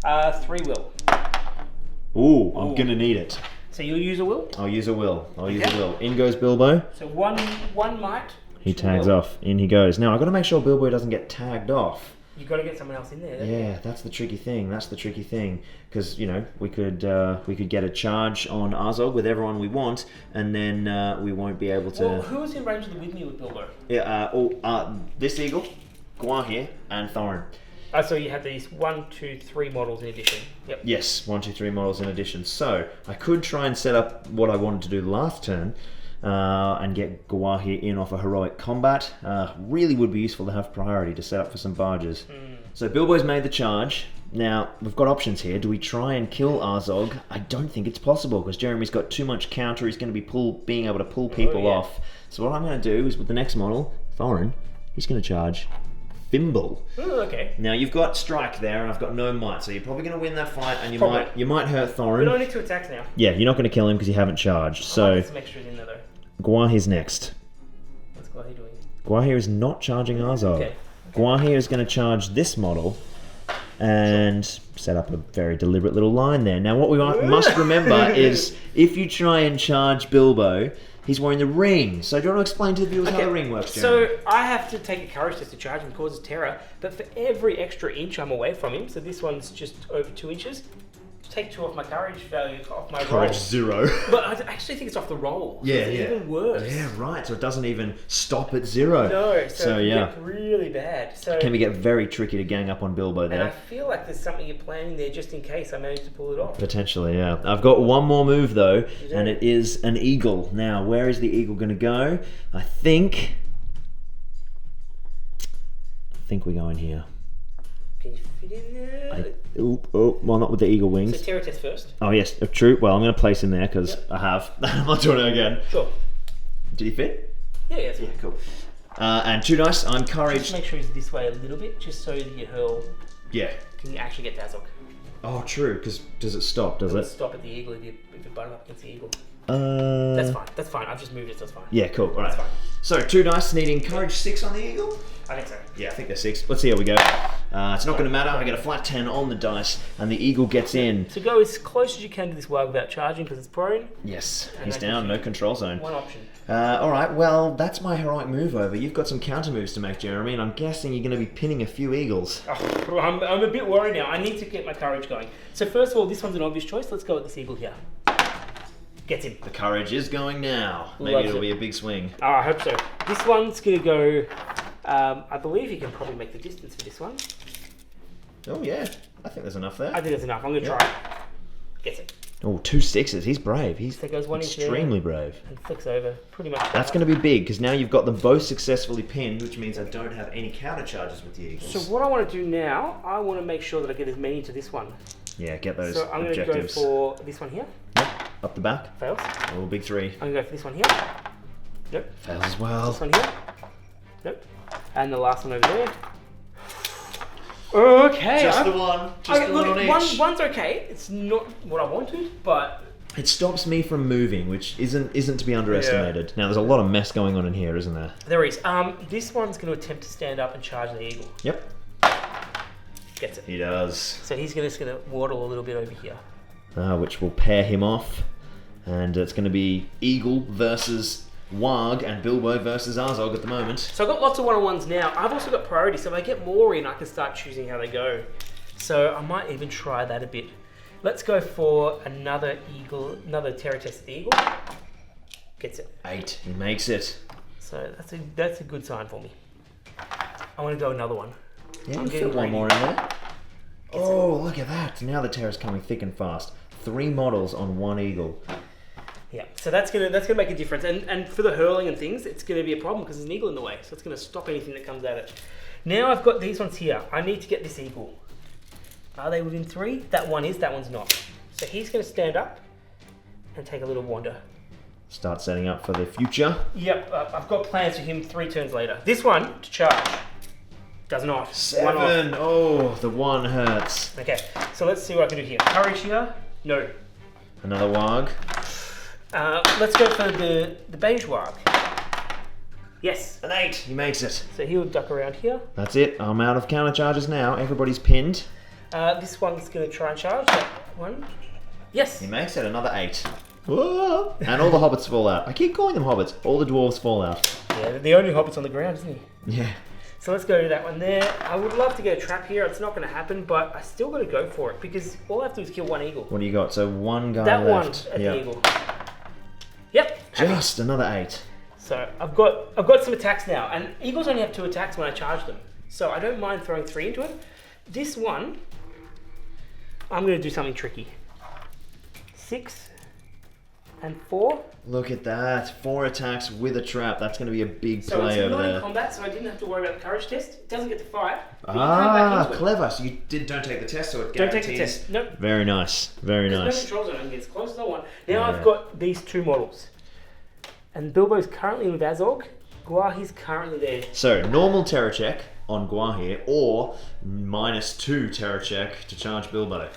3 will.
Ooh, I'm going to need it.
So you'll use a will.
I'll use a will. In goes Bilbo.
So one might.
He
2
tags
will.
off. In he goes. Now, I've got to make sure Bilbo doesn't get tagged off.
You got to get someone else in there.
Yeah, that's the tricky thing. Because we could get a charge on Azog with everyone we want, and then we won't be able to.
Well, who's in range of the with me with Bilbo?
Yeah. This eagle, Guahir, and Thorin.
So you have these 1, 2, 3 models in addition. Yep.
Yes, 1, 2, 3 models in addition. So I could try and set up what I wanted to do last turn. And get Guahir in off a heroic combat. Really would be useful to have priority to set up for some barges. So Bilbo's made the charge. Now, we've got options here. Do we try and kill Azog? I don't think it's possible, because Jeremy's got too much counter. He's going to be being able to pull people off. So what I'm going to do is, with the next model, Thorin, he's going to charge Thimble.
Oh, okay.
Now, you've got Strike there, and I've got no Might, so you're probably going to win that fight, and you might hurt Thorin.
We don't need 2 attacks now.
Yeah, you're not going to kill him because you haven't charged. So
Some extras in there, though.
Guahir's next.
What's Guahir doing?
Guahir is not charging Azog.
Okay.
Guahir is going to charge this model and set up a very deliberate little line there. Now, what we must remember is if you try and charge Bilbo, he's wearing the ring. So do you want to explain to the viewers how the ring works, Jeremy?
So I have to take a courage test to charge him, causes terror, but for every extra inch I'm away from him, so this one's just over 2 inches, take 2 off my courage value, off my roll.
Courage 0.
But I actually think it's off the roll.
Yeah,
it's even worse.
Yeah, right. So it doesn't even stop at 0.
No, so it
yeah.
gets really bad. So
Can we get very tricky to gang up on Bilbo there?
and I feel like there's something you're planning there just in case I manage to pull it off.
Potentially, yeah. I've got one more move though,
do?
and it is an eagle. Now, where is the eagle going to go? I think we go in here.
Can you fit in there?
Well, not with the eagle
So
wings.
terror test first.
Oh yes, true. Well, I'm going to place him there because I have. I'm not doing it again.
Sure.
Did he fit?
Yeah, that's fine.
Cool. And 2 dice. I'm
Just
courage.
make sure he's this way a little bit, just so that you
Yeah.
can actually get Dazok.
Oh, true. Because does it stop? Does it?
Stop at the eagle if you butt up against the eagle.
That's
That's fine. I've just moved it, so it's fine.
Yeah, cool. All right.
That's fine.
So 2 dice, needing courage 6 on the eagle.
I think so.
Yeah, I think they're 6. Let's see how we go. It's not going to matter. I get a flat 10 on the dice, and the eagle gets in.
So go as close as you can to this wag without charging because it's prone.
Yes,
And
he's
that
down.
gives
No
you
control zone.
One option.
All right. Well, that's my heroic move over. You've got some counter moves to make, Jeremy, and I'm guessing you're going to be pinning a few eagles.
Oh, I'm a bit worried now. I need to get my courage going. So first of all, this one's an obvious choice. Let's go with this eagle here. Gets him.
The courage is going now. Maybe
Loves
it'll
it.
be a big swing.
Oh, I hope so. This one's going to go... I believe you can probably make the distance for this one.
Oh yeah, I think there's enough there.
I think that's enough. I'm going to try it. Gets it.
Oh, 2 6s. He's brave. He's
So it goes 1 inch there
extremely brave.
and flicks over. Pretty much.
That's going to be big because now you've got them both successfully pinned, which means I don't have any counter charges with the eagles.
So what I want to do now, I want to make sure that I get as many to this one.
Yeah, get those
So I'm going to go
objectives.
for this one here.
Up the back.
Fails.
Oh, big 3.
I'm going to go for this one here. Nope.
Fails as well.
This one here. Nope. And the last one over there. Okay.
Just the one. Just
Okay,
the one on each.
one's okay. It's not what I wanted, but
It stops me from moving, which isn't to be underestimated. Now, there's a lot of mess going on in here, isn't there?
there is. This one's going to attempt to stand up and charge the eagle.
Yep.
Gets it.
He does.
So he's just going to waddle a little bit over here.
Which will pair him off. And it's going to be Eagle versus Warg and Bilbo versus Azog at the moment.
So I've got lots of one-on-ones now. I've also got priority, so if I get more in, I can start choosing how they go. So I might even try that a bit. Let's go for another eagle, another terror test at the eagle. Gets it.
8. He makes it.
So that's a good sign for me. I want to go another one.
Yeah,
I'm
you
getting
fit one
greedy.
more in there. Oh, look at that. Now the terror's coming thick and fast. 3 models on 1 eagle.
Yeah, so that's gonna make a difference, and for the hurling and things, it's gonna be a problem because there's an eagle in the way, so it's gonna stop anything that comes at it. Now I've got these ones here. I need to get this eagle. Are they within 3? That one is. That one's not. So he's gonna stand up and take a little wander.
Start setting up for the future.
Yep, I've got plans for him 3 turns later. This one to charge does not. 1 off.
7. Oh, the 1 hurts.
Okay, so let's see what I can do here. Courage here. No.
Another Warg.
Let's go for the beige warg. Yes.
An 8. He makes it.
So he'll duck around here.
That's it. I'm out of counter charges now. Everybody's pinned.
This one's going to try and charge. That one. Yes.
He makes it. Another 8. Whoa. And all the hobbits fall out. I keep calling them hobbits. All the dwarves fall out.
Yeah, the only hobbit's on the ground, isn't he?
Yeah.
So let's go to that one there. I would love to get a trap here. It's not going to happen, but I still got to go for it because all I have to do is kill one eagle.
What do you got? So one guy
That
left.
one at the eagle. Yep.
Just another 8.
So I've got some attacks now, and eagles only have 2 attacks when I charge them. So I don't mind throwing 3 into it. This one, I'm going to do something tricky. 6 and 4.
Look at that. 4 attacks with a trap. That's going to be a big
So
play
it's
over
not in
there.
combat, so I didn't have to worry about the courage test. It doesn't get to 5. but you come back into it.
Clever. So you don't take the test, so it
Don't
guarantees...
take the test. Nope.
Very nice. Very
There's no
nice.
controls on it. I can get as close as I want. Now
Yeah.
I've got these 2 models. And Bilbo's currently with Azog. Guahi's currently there.
So, normal terror check on Guahir, or -2 terror check to charge Bilbo.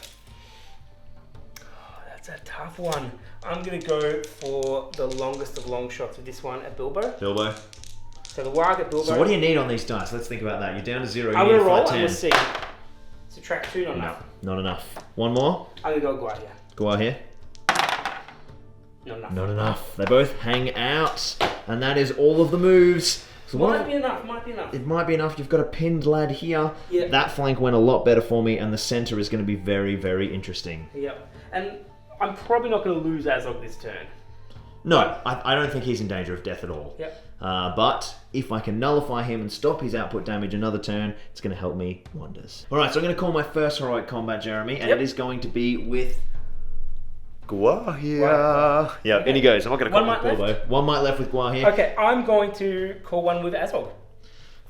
Oh, that's a tough one. I'm going to go for the longest of long shots with this one at Bilbo.
Bilbo.
So the Warg at Bilbo.
So what do you need on these dice? Let's think about that. You're down to 0, you
I'm
need
going
a
to roll
flat
and
10.
we'll see. Subtract 2, not enough.
Not enough. One more.
I'm going to go Guahia.
Guahir.
Not enough.
Not enough. They both hang out. And that is all of the moves. So what
Might be enough, might be enough.
It might be enough. You've got a pinned lad here.
Yep.
That flank went a lot better for me, and the center is going to be very, very interesting.
Yep. And I'm probably not going to lose Azog this turn.
No, I don't think he's in danger of death at all.
Yep.
But if I can nullify him and stop his output damage another turn, it's going to help me wonders. All right, so I'm going to call my first heroic combat, Jeremy, and
Yep.
it is going to be with Guahir.
Right.
Yeah,
Okay.
in he goes. I'm not going to call
One
him
might
Bilbo. One might left with Guahir.
Okay, I'm going to call one with Azog.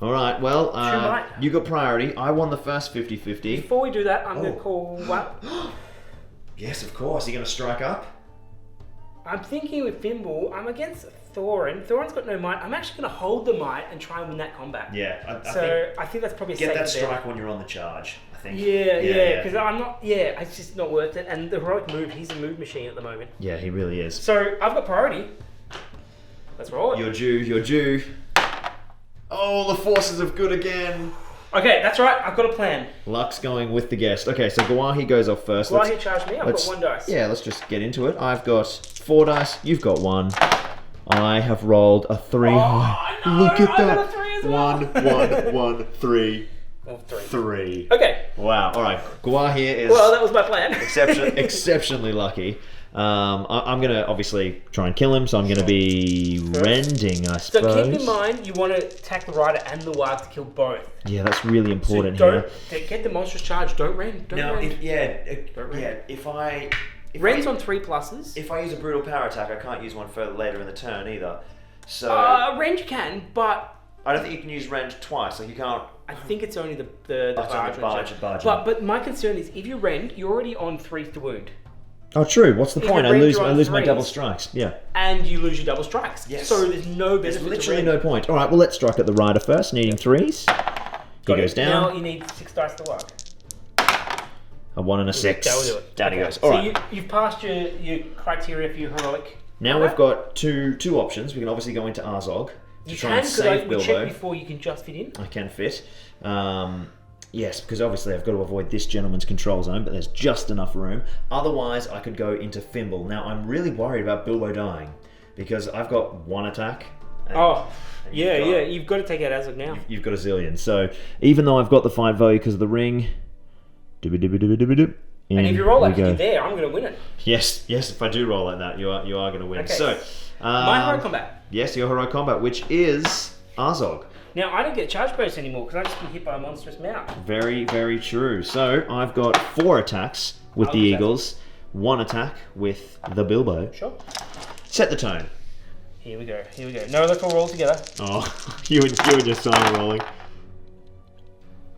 All right, well,
might.
you got priority. I won the first 50-50.
Before we do that, I'm going
Oh.
to call one.
Yes, of course. Are you going to strike up?
I'm thinking with Fimble, I'm against Thorin. Thorin's got no might. I'm actually going to hold the might and try and win that combat.
Yeah,
I think that's probably a
get
safer
that strike
bet.
when you're on the charge, I think.
Yeah, because I'm not. Yeah, it's just not worth it. And the heroic move, he's a move machine at the moment.
Yeah, he really is.
So I've got priority. Let's roll it.
You're due. Oh, the forces of good again.
Okay, that's right. I've got a plan.
Luck's going with the guest. Okay, so Guahi goes off first.
Why you charge me? I've got 1 dice.
Yeah, let's just get into it. I've got 4 dice. You've got 1. I have rolled a 3.
Oh, no,
Look at
I
that.
got a 3 as well.
1, 3,
Oh, 3.
3.
Okay.
Wow. All right. Guahi is
Well, that was my plan.
exceptionally lucky. I'm going to obviously try and kill him, so I'm going to be rending, I
So
suppose.
keep in mind, you want to attack the rider and the warg to kill both.
Yeah, that's really
So
important
don't
here.
get the monstrous charge. Don't rend. Don't
Now,
rend. Rend's on 3 pluses.
If I use a brutal power attack, I can't use one further later in the turn either. So
Rend you can, but
I don't think you can use rend twice. Like you can't.
I think it's only the
It's only
barge.
barge.
But my concern is if you rend, you're already on 3 to wound,
Oh, true. What's the
If
point?
you
I
rend,
lose
you're on
my
3s.
double strikes. Yeah.
and you lose your double strikes.
Yes.
So there's no
There's
benefit.
literally
to
no point. All right. Well, let's strike at the rider first, needing 3s. He goes
Now
down.
you need 6 dice to warg.
A 1 and a 6.
That will do it.
Down he
Okay.
goes. All
So
right.
you've passed your criteria for your heroic.
Now we've got two options. We can obviously go into Arzog to
You
try
can,
and
because
save
we checked
Bilbo.
before you can just fit in.
I can fit. Yes, because obviously I've got to avoid this gentleman's control zone, but there's just enough room. Otherwise, I could go into Fimble. Now, I'm really worried about Bilbo dying, because I've got 1 attack. And
You've got to take out Azog now.
You've got a zillion. So, even though I've got the fight value because of the ring...
And if you roll like you
go.
did there, I'm going to win it.
Yes, if I do roll like that, you are going to win.
Okay.
So,
My heroic combat.
Yes, your heroic combat, which is Arzog.
Now, I don't get a charge bonus anymore because I've just been hit by a monstrous mount.
Very, very true. So, I've got 4 attacks with the Eagles, 1 attack with the Bilbo.
Sure.
Set the tone.
Here we go. No, let's all roll together.
Oh, you and your son are rolling.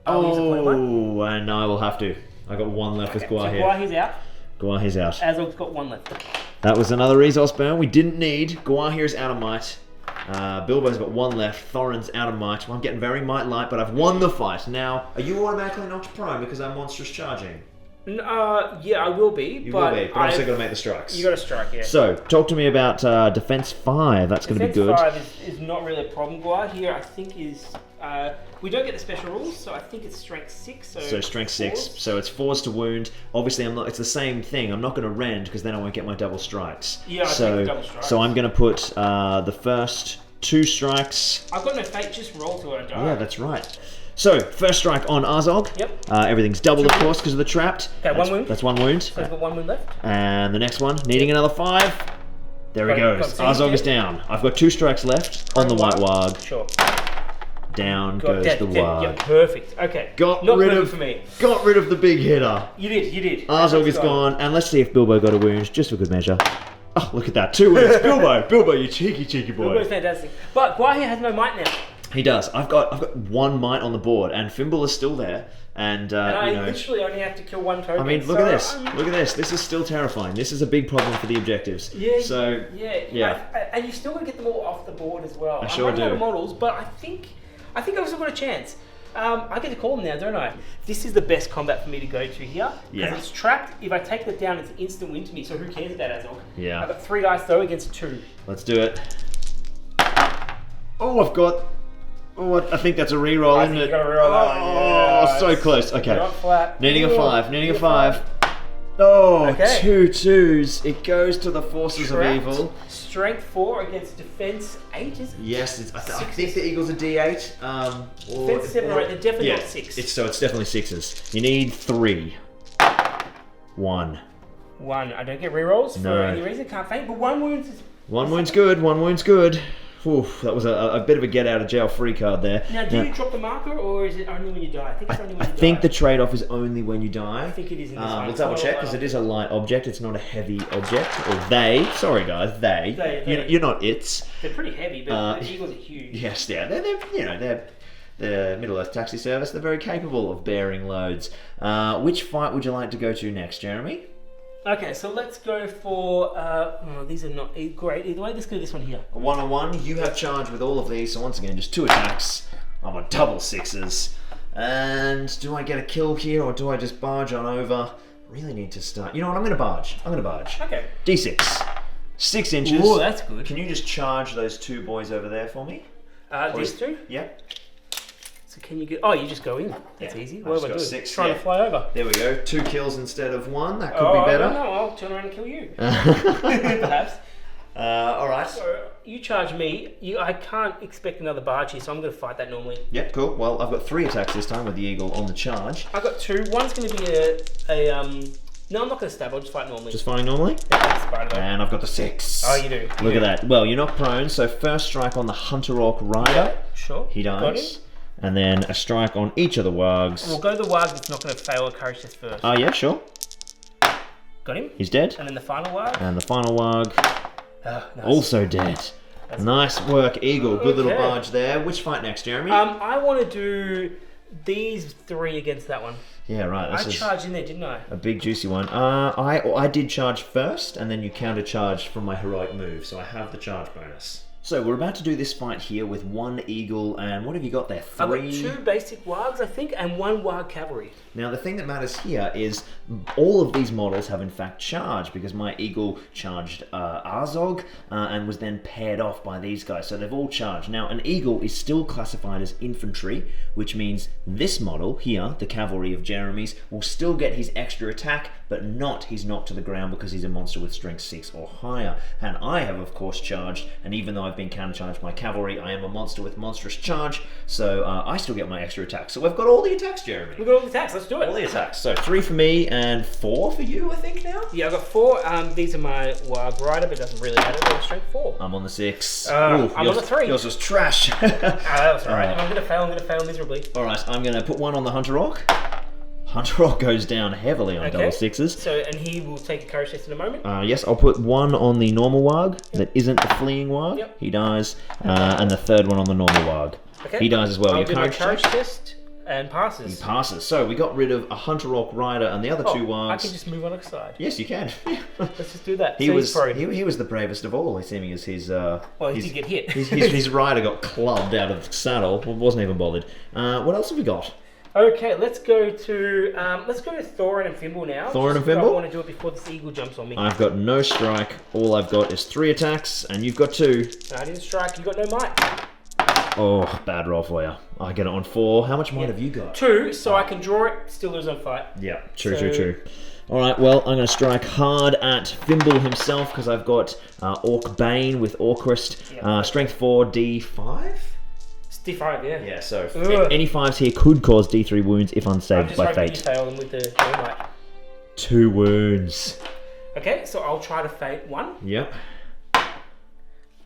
I'll use a point one.
Oh, and I will have to. I got 1 left with
So
Guahir.
Guahi's out.
Guahir's out.
Azog's got 1 left.
That was another resource burn we didn't need. Guahir's out of might. Bilbo's got 1 left. Thorin's out of might. Well, I'm getting very might light, but I've won the fight. Now, are you automatically knocked prone because I'm monstrous charging?
Yeah, I will be.
You will be, but I'm also got to make the strikes.
You got to strike, yeah.
So, talk to me about Defense 5. That's going to be good.
Defense 5 is not really a problem. Guah here, I think, is... we don't get the special rules, so I think it's strength 6.
So strength 6.
4s.
So it's 4s to wound. Obviously, I'm not. It's the same thing. I'm not going to rend because then I won't get my double strikes.
Yeah, I take the double strikes.
So I'm going to put the first 2 strikes.
I've got no fate, just roll till I die.
Yeah, that's right. So, first strike on Azog.
Yep.
Everything's doubled, of course, because of the trapped.
Okay, 1 wound.
That's 1 wound.
So I've got 1 wound left.
And the next one, needing another 5. There he goes. Azog is down. I've got 2 strikes left on the white warg.
Sure.
Down goes the warg.
Yeah, perfect. Okay.
Got
Not
rid
perfect
of
for me.
Got rid of the big hitter.
You did.
Azog is gone, and let's see if Bilbo got a wound, just for good measure. Oh, look at that, 2 wounds. Bilbo, you cheeky boy.
Bilbo's fantastic. But Gwaihir has no might now.
He does. I've got 1 might on the board, and Fimble is still there. And
I
you know,
literally only have to kill 1 token.
I mean, look at this. Look at this. This is still terrifying. This is a big problem for the objectives.
Yeah.
So
Yeah. And you still got to get them all off the board as well.
I sure
I'm running out
do.
of models, but I think I've still got a chance. I get to call them now, don't I? This is the best combat for me to go to here.
Yeah.
Because it's trapped. If I take that down, it's an instant win to me. So who cares about Azog?
Yeah.
I've got 3 dice though against 2.
Let's do it. Oh, I've got. Oh, I think that's a reroll,
I
isn't
think
it?
you got to reroll that one.
Oh,
Yeah,
so
it's-
close.
You're
Okay.
not flat.
Needing a
Ooh,
5. Needing a 5. Oh,
Okay.
2 2s. It goes to the forces
Trapped.
of evil.
Strength 4 against defense 8, is it?
Yes, I think the eagle's a D8. Or,
Defense 7 or 8, they're definitely not 6.
It's definitely 6s. You need 3. 1.
1. I don't get rerolls
No.
for any reason. Can't faint, but 1 wound is...
1 wound's good. 1 wound's good. Oof, that was a bit of a get out of jail free card there.
Now, do you drop the marker, or is it only when you die? I think it's only when
I
you die.
think the trade-off is only when you die.
I think it is in this one.
We'll
It's
double
not
check
a
because
light
it is a light object. It's not a heavy object. Or they. Sorry, guys. They. You're not it's.
They're pretty heavy, but the eagles are huge.
Yes, they're Middle Earth Taxi Service. They're very capable of bearing loads. Which fight would you like to go to next, Jeremy?
Okay, so let's go for... these are not great either way. Let's go to this one here.
A 1-on-1. You have charge with all of these. So once again, just 2 attacks. I'm on double 6s. And do I get a kill here or do I just barge on over? Really need to start. You know what? I'm going to barge.
Okay.
D6. 6 inches.
Oh, that's good.
Can you just charge those 2 boys over there for me?
These 2?
Yep.
So can you get... Oh, you just go in. That's
Yeah.
easy.
I've
What
just
am I
got
doing?
6,
Trying
yeah.
to fly over.
There we go. 2 kills instead of 1. That could
Oh,
be better.
I don't know. I'll turn around and kill you. Perhaps.
Alright.
So you charge me. I can't expect another barge here, so I'm going to fight that normally.
Yep, cool. Well, I've got 3 attacks this time with the eagle on the charge.
I've got 2. One's going to be No, I'm not going to stab. I'll just fight normally.
Just fighting normally.
That's Spider though.
And I've got the 6.
Oh, you do.
Look at that. Well, you're not prone, so first strike on the Hunter Orc Rider.
Sure.
He
Got
dies.
him.
And then a strike on each of the wargs.
We'll go the warg that's not going to fail a courage test first.
Oh, yeah, sure.
Got him.
He's dead.
And then the final warg.
And the final warg,
Nice.
also dead. Nice work, Eagle. Good little
Okay.
barge there. Which fight next, Jeremy?
I want to do these 3 against that one.
Yeah, right. This
I
is
charged in there, didn't I?
a big juicy one. I did charge first, and then you counter charged from my heroic move, so I have the charge bonus. So we're about to do this fight here with 1 eagle, and what have you got there? 3.
I've got 2 basic wargs, I think, and 1 warg cavalry.
Now the thing that matters here is all of these models have in fact charged, because my eagle charged Azog and was then paired off by these guys, so they've all charged. Now an eagle is still classified as infantry, which means this model here, the cavalry of Jeremy's, will still get his extra attack, but not his knock to the ground because he's a monster with strength 6 or higher. And I have of course charged, and even though I've been countercharged by cavalry, I am a monster with monstrous charge, so I still get my extra attack. So we've got all the attacks, Jeremy.
We've got all the attacks, let's do it.
All the attacks. So 3 for me and 4 for you, I think now.
Yeah, I've got 4. These are my warg rider, but it doesn't really matter. They're strength 4.
I'm on the 6.
I'm on the 3.
Yours was trash.
That was right.
Alright.
I'm going to fail miserably.
Alright, I'm going to put 1 on the Hunter Orc. Hunter Orc goes down heavily on double 6s.
So, and he will take a courage test in a moment.
Yes, I'll put 1 on the normal warg that isn't the fleeing warg.
Yep.
He dies. And the 3rd one on the normal warg.
Okay.
He dies as well.
I'll
Your
do my
courage
courage
check?
test and passes.
He passes. So we got rid of a Hunter Orc Rider and the other 2 wargs.
I can just move on the side.
Yes, you can.
Let's just do that.
He
So
was
he's prone.
he was the bravest of all, seeming as his
Well, he did get hit.
his rider got clubbed out of the saddle. Wasn't even bothered. What else have we got?
Okay, let's go to Thorin and Fimble now.
Thorin and
Just because
Fimble?
I want to do it before this eagle jumps on me.
I've got no strike. All I've got is 3 attacks, and you've got 2.
I didn't strike. You got no might.
Oh, bad roll for you. I get it on 4. How much might have you got?
2, so I can draw it. Still lose on fight.
Yeah, true. Alright, well, I'm going to strike hard at Fimble himself because I've got Orc Bane with Orcrist.
Yeah.
Strength 4, D5?
It's D5, yeah.
Yeah, so
Ugh.
any 5s here could cause D3 wounds if unsaved by
I'm
fate.
just hoping you fail them with the dynamite.
2 wounds.
Okay, so I'll try to fate 1.
Yep.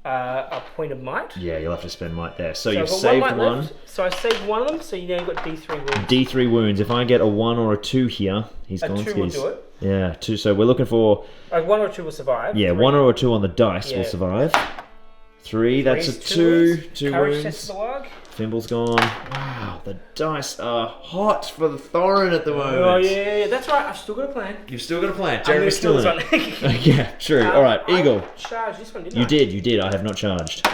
A point of might.
Yeah, you'll have to spend might there. So
So
you've
I've got
saved
might
one.
left, so I saved one of them, so you now got D3 wounds.
D3 wounds. If I get a 1 or a 2 here, he's
A
gone
2 will
skis.
do it.
Yeah, 2. So we're looking for
1 or 2 will survive.
yeah,
3.
1 or a 2 on the dice will
Yeah.
survive. 3. That's a
Three's
2.
wounds.
2
Courage test
wounds.
for the log.
Fimble's gone. Wow, the dice are hot for the Thorin at the moment.
Oh yeah, that's right. I've still got a plan.
You've still got a plan.
I'm gonna
Jeremy's still in
kill
it.
this one.
Yeah, true. All right, Eagle.
I charged this one, didn't
You
I?
did. I have not charged.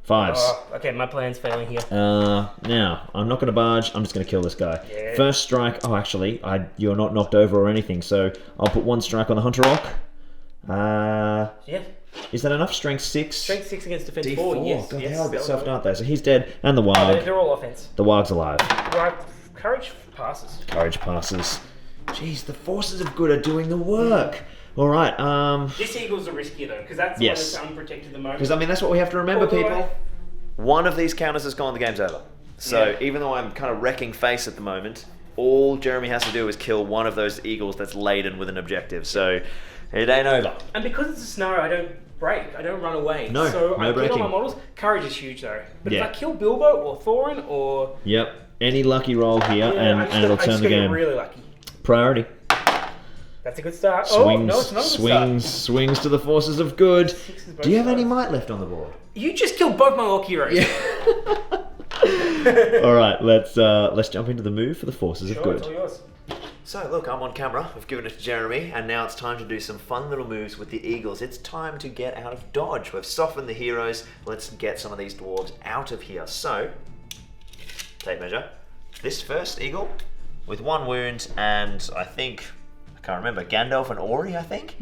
5s.
Oh, okay, my plan's failing here.
Now, I'm not going to barge. I'm just going to kill this guy.
Yeah.
First strike. Oh, actually, you're not knocked over or anything, so I'll put 1 strike on the Hunter Rock.
Yeah.
Is that enough? Strength 6?
Strength 6 against defense
D4.
4. Yes.
God,
yes,
they are a bit
that'll
soft,
go.
aren't they? So he's dead. And the
Oh,
Warg.
they're all offense.
The Warg's alive.
Right, courage passes.
Courage passes. Jeez, the forces of good are doing the work. All right.
This eagle's a riskier though, because that's the
Yes.
one that's unprotected the most.
Because I mean, that's what we have to remember,
Although
people. One of these counters has gone, the game's over. So
Yeah.
even though I'm kind of wrecking face at the moment, all Jeremy has to do is kill one of those eagles that's laden with an objective. So it ain't over.
And because it's a scenario, I don't break. I don't run away.
No,
so
no
I get
breaking.
on my models. Courage is huge though. But
Yeah.
if I kill Bilbo or Thorin or
Yep. Any lucky roll here,
yeah,
and it'll turn the game.
Really lucky.
Priority.
That's a good start.
Swings,
Oh no, it's not a good start.
swings to the forces of good.
Sixes both
Do you have any
sides.
might left on the board?
You just killed both my orc heroes.
All right, let's jump into the move for the forces of
Sure,
good.
it's all yours.
So look, I'm on camera. I've given it to Jeremy, and now it's time to do some fun little moves with the eagles. It's time to get out of dodge. We've softened the heroes. Let's get some of these dwarves out of here. So, tape measure. This first eagle with 1 wound, and I can't remember, Gandalf and Ori, I think,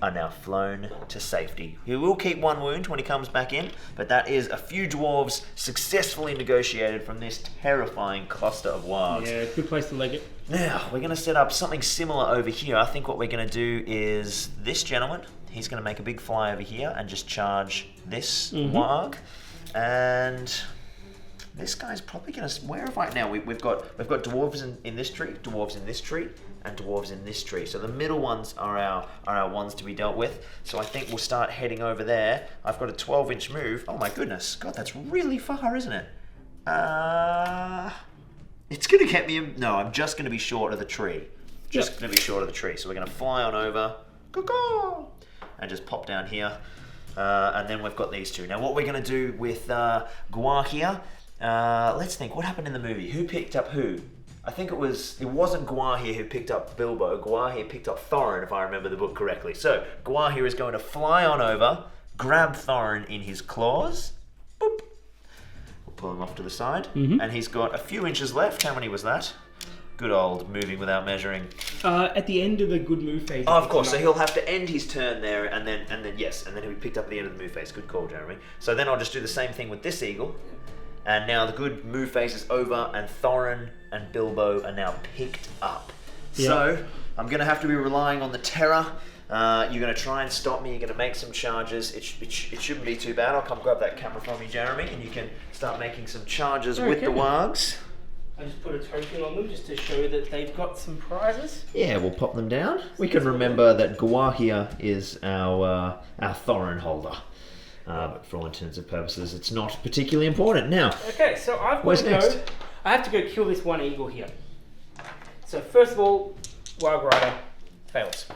are now flown to safety. He will keep 1 wound when he comes back in, but that is a few dwarves successfully negotiated from this terrifying cluster of wargs.
Yeah, good place to leg it.
Now, we're going to set up something similar over here. I think what we're going to do is this gentleman, he's going to make a big fly over here and just charge this warg. And this guy's probably going to... Where have I... Now, we've got dwarves in this tree, dwarves in this tree, and dwarves in this tree. So the middle ones are our ones to be dealt with. So I think we'll start heading over there. I've got a 12-inch move. Oh my goodness. God, that's really far, isn't it? It's going to get me... No, I'm just going to be short of the tree. Just going to be short of the tree. So we're going to fly on over. Caw-caw, and just pop down here. And then we've got these two. Now, what we're going to do with Gwar here... let's think. What happened in the movie? Who picked up who? I think it wasn't Gwar here who picked up Bilbo. Gwar here picked up Thorin, if I remember the book correctly. So, Gwar here is going to fly on over, grab Thorin in his claws. Boop. We'll pull him off to the side. And he's got a few inches left. How many was that? Good old moving without measuring.
At the end of the good move phase.
Oh, of course. So he'll have to end his turn there, and then yes, and then he'll be picked up at the end of the move phase. Good call, Jeremy. So then I'll just do the same thing with this eagle. And now the good move phase is over, and Thorin and Bilbo are now picked up.
Yeah.
So I'm going to have to be relying on the terror. You're going to try and stop me. You're going to make some charges. It shouldn't be too bad. I'll come grab that camera from you, Jeremy, and you can start making some charges with the wargs.
I just put a token on them just to show that they've got some prizes.
Yeah, we'll pop them down. We can remember that Gwar here is our Thorin holder. But for all intents and purposes, it's not particularly important. Now,
Okay, so I've got
where's
to
next?
go. I have to go kill this one eagle here. So first of all, Warg Rider fails.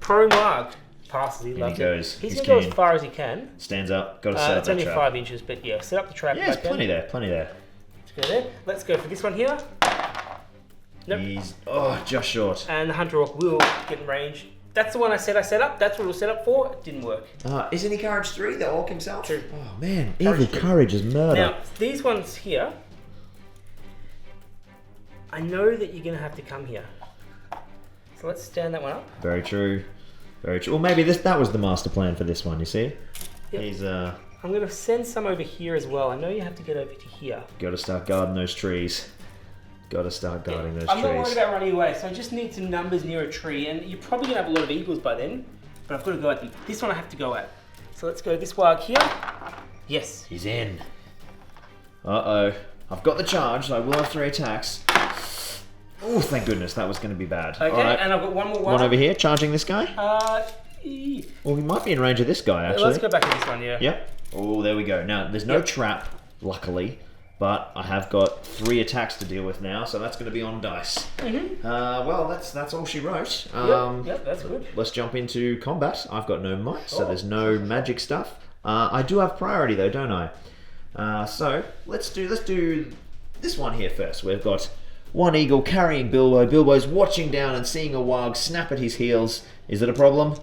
Pro Warg passes. He loves
he goes.
it. He's
He's
going to go
keen.
as far as he can.
Stands up. Got to set up
It's
that
only
trap.
5 inches, but yeah, set up the trap.
Yeah, there's
back then.
plenty there. Plenty there.
Let's go there. Let's go for this one here. Nope.
He's just short.
And the Hunter Orc will get in range. That's the one I said I set up. That's what it was set up for. It didn't work.
Isn't he Courage 3, the Orc himself?
True.
Oh man,
Courage
evil
3.
courage is murder.
Now, these ones here, I know that you're going to have to come here. So let's stand that one up.
Very true. Very true. Well, maybe that was the master plan for this one. You see,
Yep.
he's
I'm going to send some over here as well. I know you have to get over to here.
got to start guarding those trees. Got to start guarding those
I'm
trees.
not worried about running away, so I just need some numbers near a tree, and you're probably going to have a lot of eagles by then, but I've got to go at them. This one I have to go at. So let's go this warg here. Yes.
He's in. Uh-oh. I've got the charge, so I will have 3 attacks. Oh, thank goodness, that was going to be bad.
Okay,
Alright.
and I've got one more
One over here, charging this guy.
E-
Well, we might be in range of this guy, actually.
Let's go back to this one, yeah.
Yep. Oh, there we go. Now, there's no trap, luckily, but I have got 3 attacks to deal with now, so that's going to be on dice. Well, that's all she wrote.
Yep, that's good.
Let's jump into combat. I've got no might, so there's no magic stuff. I do have priority, though, don't I? So, let's do this one here first. We've got one eagle carrying Bilbo. Bilbo's watching down and seeing a warg snap at his heels. Is it a problem?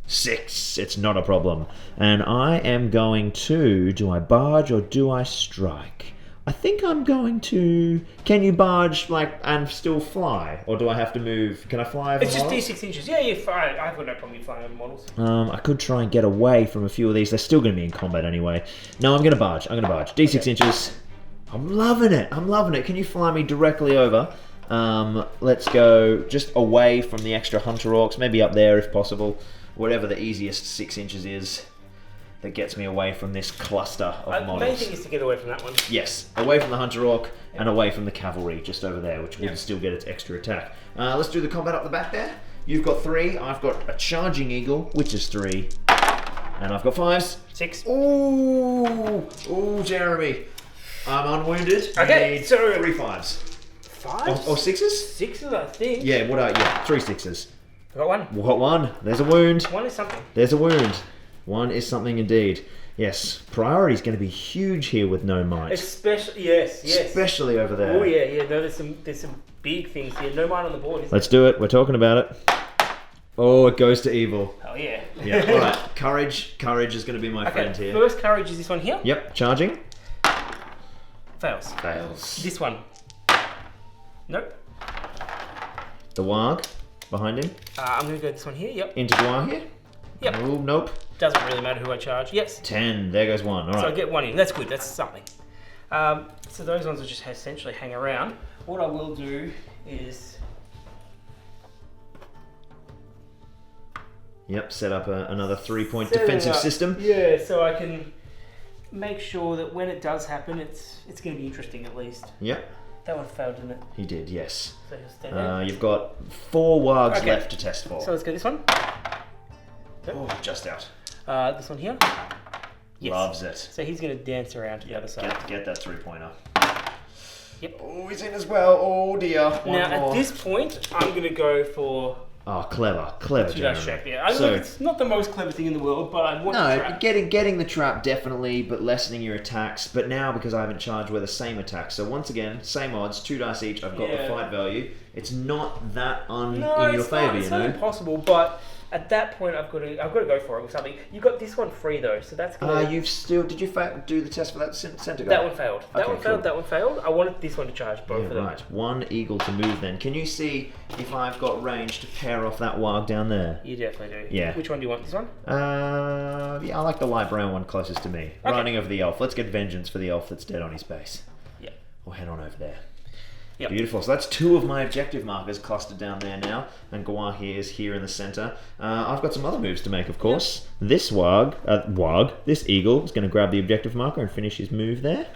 6. It's not a problem. And I am going to... Do I barge or do I strike? I think I'm going to... Can you barge and still fly? Or do I have to move? Can I fly over
It's just
models?
D6 inches. Yeah, you're fine. I've got no problem with flying over models.
I could try and get away from a few of these. They're still going to be in combat anyway. No, I'm going to barge. D6 inches. I'm loving it. Can you fly me directly over? Let's go just away from the extra hunter orcs. Maybe up there if possible. Whatever the easiest 6 inches is that gets me away from this cluster of models.
The main thing is to get away from that one.
Yes, away from the hunter orc and away from the cavalry just over there, which will still get its extra attack. Let's do the combat up the back there. You've got 3. I've got a charging eagle, which is 3. And I've got 5s.
6.
Ooh, Jeremy. I'm unwounded.
Okay,
I need
so
3 5s.
5?
Or 6s?
6s, I think.
Yeah, 3 6s.
I got one.
We've got 1. There's a wound.
1 is something.
There's a wound. 1 is something indeed. Yes, priority's going to be huge here with no might.
Especially, yes.
Especially over there.
Oh yeah. No, there's some big things here. No mine on the board, is
Let's do it. We're talking about it. Oh, it goes to evil.
Oh yeah.
Yeah. All right. Courage is going to be my friend here.
First courage is this one here.
Yep. Charging.
Fails.
Fails.
This one. Nope.
The warg behind him.
I'm gonna go this one here. Yep.
Into Guar here.
Yep.
Oh, nope.
Doesn't really matter who I charge. Yes.
10. There goes 1. All
So I
right.
get 1 in. That's good. That's something. So those ones will just essentially hang around. What I will do is...
Yep. Set up another 3-point
set it
defensive
up.
system.
Yeah, so I can make sure that when it does happen, it's going to be interesting at least.
Yep.
That one failed, didn't it?
He did. Yes.
So he'll stay there.
You've got 4 wargs
Okay.
left to test for.
So let's go this one.
Oh, just out.
This one here. Yes.
Loves it.
So he's going to dance around to the other side.
Get that 3-pointer.
Yep.
Oh, he's in as well. Oh dear. One
Now
more.
at this point, I'm going to go for
Oh, clever,
two
Jeremy.
dice trap. Yeah, I
So-
know it's not the most clever thing in the world, but I want to
No,
trap.
getting the trap definitely, but lessening your attacks. But now, because I haven't charged, we're the same attack. So once again, same odds, 2 dice each. I've got the
Yeah.
fight value. It's not that
No,
in your
it's
favour,
not. It's
you
not
know.
impossible, but at that point, I've got to go for it with something. You got this one free though, so that's gonna.
You've still. Did you do the test for that centre guy?
That one failed. That
Okay,
one failed.
cool.
That one failed. I wanted this one to charge both
Yeah,
of them.
right. 1 eagle to move then. Can you see if I've got range to pair off that warg down there?
You definitely do.
Yeah.
Which one do you want? This one?
Yeah, I like the light brown one closest to me.
Okay.
Riding over the elf. Let's get vengeance for the elf that's dead on his base.
Yeah.
We'll head on over there.
Yep.
Beautiful. So that's 2 of my objective markers clustered down there now, and Gwar here is here in the centre. I've got some other moves to make, of course. This this eagle is going to grab the objective marker and finish his move there.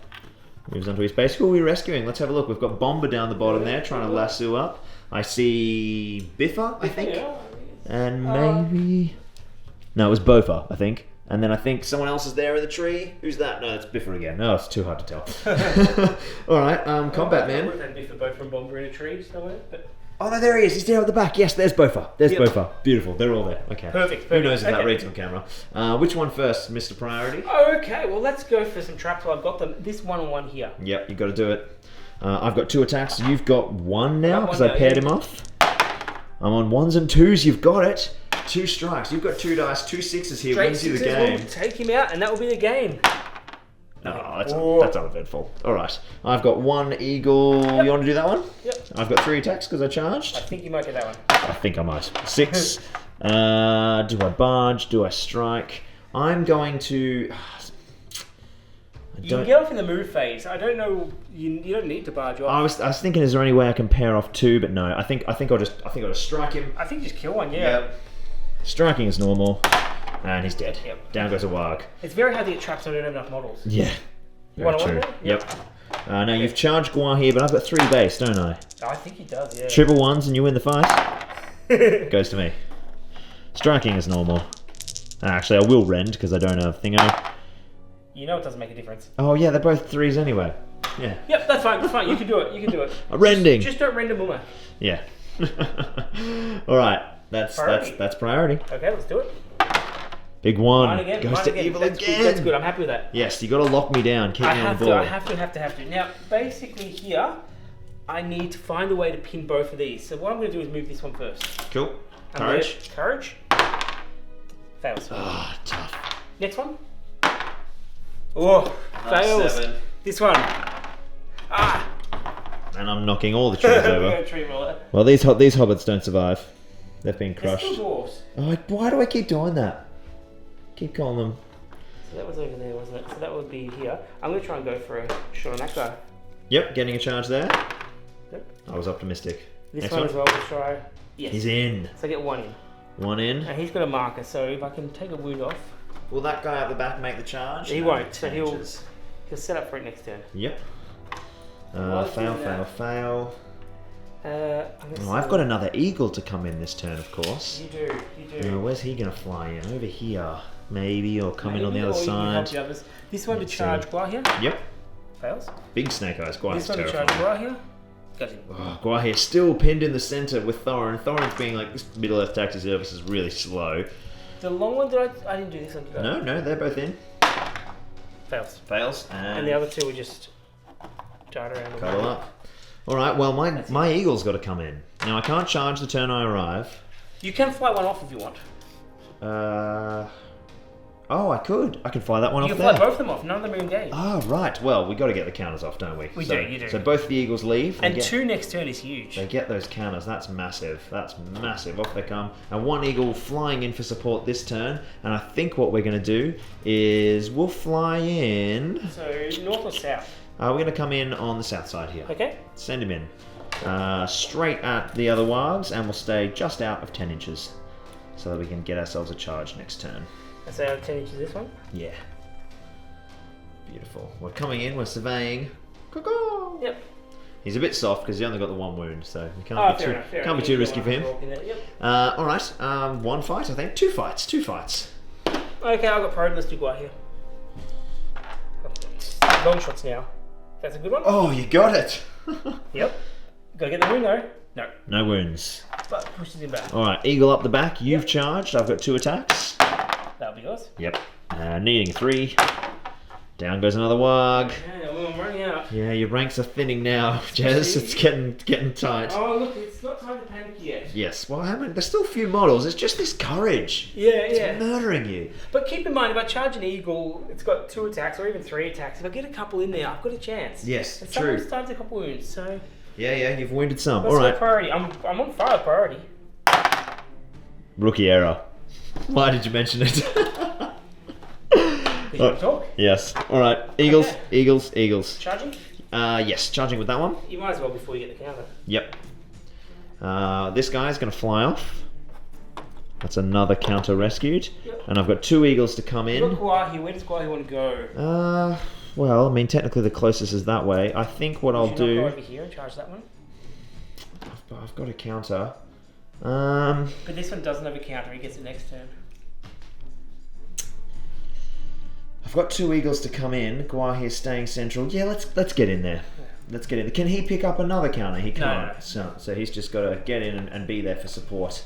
Moves onto his base. Who are we rescuing? Let's have a look. We've got Bomber down the bottom there, trying to lasso up. I see Biffa, I think,
Yeah.
and maybe no, it was Bofa, I think. And then I think someone else is there in the tree. Who's that? No, it's Biffa again. No, it's too hard to tell. All right, combat man.
That'd be for both from Bomber in a tree somewhere. But...
Oh no, there he is. He's there at the back. Yes, there's Bofa. There's
Yep.
Bofa. Beautiful. They're all there. Okay.
Perfect,
Who knows if that
okay.
reads on camera? Which one first, Mr. Priority?
Okay, well let's go for some traps while I've got them. This one here.
Yep, you got to do it. I've got 2 attacks. You've got 1 now
Got
because
one
I
now,
paired
yeah.
him off. I'm on 1s and 2s. You've got it. 2 strikes. You've got 2 dice. 2 6s here.
Straight
Wins you the
sixes
game.
will take him out, and that will be the game.
No, that's
Oh.
that's uneventful. All right, I've got 1 eagle.
Yep.
You want to do that one?
Yep.
I've got 3 attacks because I charged.
I think you might get that one.
I think I might. 6. Do I barge? Do I strike? I'm going to. I
You can get off in the move phase. I don't know. You don't need to barge off.
I was thinking, is there any way I can pair off two? But no. I think I'll just strike him.
I think just kill one. Yeah.
Yep. Striking is normal, and he's dead.
Yep.
Down goes a warg.
It's very hard to get traps. I don't have enough models.
Yeah. Very
Want
true.
one?
Yep. Now you've charged Guar here, but I've got 3 base, don't I?
I think he does. Yeah.
Triple ones and you win the fight. Goes to me. Striking is normal. Actually, I will rend because I don't have thingo.
You know it doesn't make a difference.
Oh yeah, they're both 3s anyway. Yeah.
Yep, that's fine. That's fine. You can do it. You can do it.
Rending.
Just don't render Muma.
Yeah. All right. That's priority.
Okay, let's do it.
Big one.
Mine again.
Goes
Mine
to
again.
evil
That's
again.
Good. That's good. I'm happy with that.
Yes, you got to lock me down. Keep me on board.
I have to. Now, basically here, I need to find a way to pin both of these. So what I'm going to do is move this one first.
Cool. Courage.
Courage. Fails.
Ah, tough.
Next one. Oh, fails.
7.
This one. Ah.
And I'm knocking all the trees over.
Tree roller.
Well, these hobbits don't survive. They've been
They're
crushed.
still dwarves.
Oh, why do I keep doing that? Keep calling them.
So that was over there, wasn't it? So that would be here. I'm going to try and go for a shot on that guy.
Yep, getting a charge there.
Yep.
I was optimistic.
This
Next
one as well, we'll try. Yes.
He's in.
So I get one in.
One in.
And he's got a marker, so if I can take a wound off.
Will that guy at the back make the charge?
He
No,
won't, so he'll
inches.
set up for it next turn.
Yep.
Well,
Fail.
I'm
Oh, I've got another eagle to come in this turn, of course.
You do.
Where's he going to fly in? Over here, maybe, or come in on the other
Or you can help
side.
the others. This one
Let's
to charge Guar here.
Yep.
Fails.
Big snake eyes. Guar's
This one to
terrifying.
charge Guar here. Got him.
Oh, Guar here still pinned in the center with Thorin. Thorin's being like, this Middle Earth Tactics Service is really slow.
The long one, I didn't do this one today.
No, they're both in.
Fails.
Fails.
And the other two were just dart around.
Cuddle up. Alright, well, my eagle's got to come in. Now, I can't charge the turn I arrive.
You can fly one off if you want.
Oh, I could. I could fly that one
You
off
can
there.
fly both of them off. None of them are engaged.
Oh, right. Well, we got to get the counters off, don't we?
We do, you do.
So both the eagles leave.
And 2 next turn is huge.
They get those counters. That's massive. That's massive. Off they come. And one eagle flying in for support this turn. And I think what we're going to do is we'll fly in.
So north or south?
We're going to come in on the south side here.
Okay.
Send him in. Straight at the other wargs, and we'll stay just out of 10 inches. So that we can get ourselves a charge next turn.
And so 10 inches this one?
Yeah. Beautiful. We're coming in, we're surveying. Caw-caw.
Yep.
He's a bit soft because he only got the 1 wound, so we can't be too risky for him.
Yep.
Alright, 1 fight, I think. 2 fights.
Okay, I've got priority. Let's do Guar here. Long shots now. That's a good one?
Oh, you got it!
Yep. Gotta get the wound though. No.
No wounds.
But pushes him back.
Alright, eagle up the back. You've charged. I've got 2 attacks.
That'll be yours.
Yep. Needing 3. Down goes another warg.
Yeah, well, I'm running out.
Yeah, your ranks are thinning now, Jez. It's getting tight.
Oh, look, it's not time to panic yet.
Yes, well, there's still a few models. It's just this courage.
Yeah.
It's murdering you.
But keep in mind, if I charge an eagle, it's got 2 attacks or even 3 attacks. If I get a couple in there, I've got a chance.
Yes,
and
true.
sometimes times a couple wounds, so...
Yeah, you've wounded some.
That's
All
my
right.
priority. I'm on fire with priority.
Rookie error. Why did you mention it?
Did you want to talk?
Yes. All right. Eagles,
Okay.
Eagles.
Charging?
Yes, charging with that one.
You might as well before you get the counter.
Yep. This guy's going to fly off. That's another counter rescued.
Yep.
And I've got 2 eagles to come
You've
in.
got Guar here. Where does Guar here want to go?
Well, I mean, technically the closest is that way. I think what I'll
Should you
do...
not go over here and charge that one?
I've got a counter.
But this one doesn't have a counter. He gets it next turn.
I've got 2 eagles to come in. Guar here staying central. Yeah, let's get in there. Let's get in. Can he pick up another counter? He can't.
No.
So he's just got to get in and be there for support.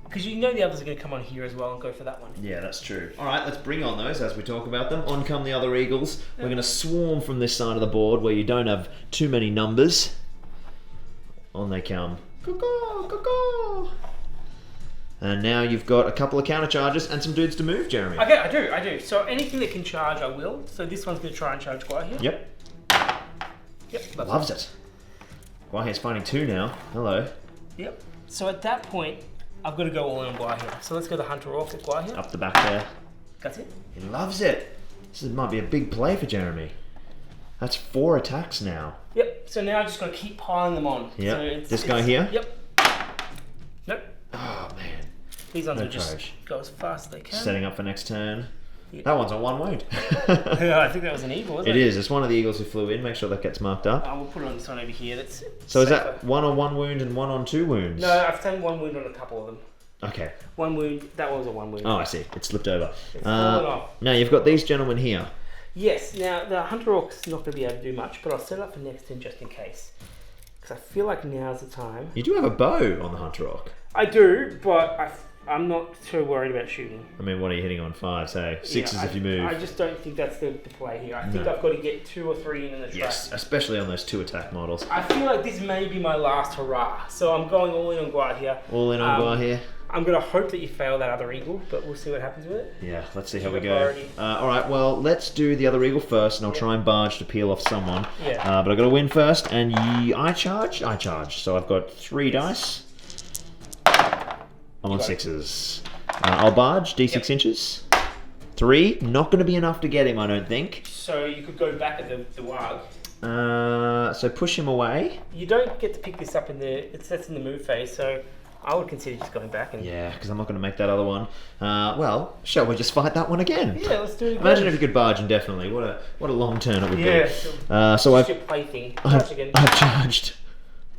Because you know the others are going to come on here as well and go for that one.
Yeah, that's true. All right, let's bring on those as we talk about them. On come the other eagles. We're going to swarm from this side of the board where you don't have too many numbers. On they come. Caw-caw. And now you've got a couple of counter charges and some dudes to move, Jeremy.
Okay, I do. So anything that can charge, I will. So this one's going to try and charge Guar here.
Yep. Loves it. Guar here's finding 2 now. Hello.
Yep. So at that point, I've got to go all in on Guar here. So let's go the hunter off with Guar here.
Up the back there.
That's it.
He loves it. This might be a big play for Jeremy. That's 4 attacks now.
Yep. So now I just got to keep piling them on.
Yep.
So
This guy here?
Yep. Nope.
Oh, man.
These ones
No
will just
courage.
go as fast as they can.
Setting up for next turn.
Yeah.
That one's on 1 wound.
Yeah, I think that was an eagle, wasn't
It
it?
is. It's one of the eagles who flew in. Make sure that gets marked up.
I will put it on this one over here. That's
So is
safer.
that 1 on 1 wound and 1 on 2 wounds?
No, I've taken 1 wound on a couple of them.
Okay.
1 wound. That one was a 1 wound.
Oh, I see. It slipped over.
It's fallen off.
Now you've got these gentlemen here.
Yes. Now the Hunter Orc's not going to be able to do much, but I'll set it up for next turn just in case. Because I feel like now's the time.
You do have a bow on the Hunter Orc.
I do, but I'm not too worried about shooting.
I mean, what are you hitting on? 5, say? 6s
Yeah,
if you move.
I just don't think that's the play here. I think I've got to get 2 or 3 in the track.
Yes, especially on those 2 attack models.
I feel like this may be my last hurrah, so I'm going all in on Guard here.
All in on Guar here.
I'm going to hope that you fail that other eagle, but we'll see what happens with it.
Yeah, let's see how
Keep
we
it
go.
priority.
Alright, well, let's do the other eagle first, and I'll try and barge to peel off someone.
Yeah.
But I've got to win first, and I charge? I charge. So I've got 3 dice. I'm on 6s. I'll barge, D6 inches. 3, not going to be enough to get him, I don't think.
So you could go back at the Warg.
So push him away.
You don't get to pick this up that's in the move phase, so I would consider just going back and...
Yeah, because I'm not going to make that other one. Well, shall we just fight that one again?
Yeah, let's do it again.
Imagine if you could barge indefinitely. What a long turn it would
Yeah.
be. So
It's your plaything. Charge again.
I've charged.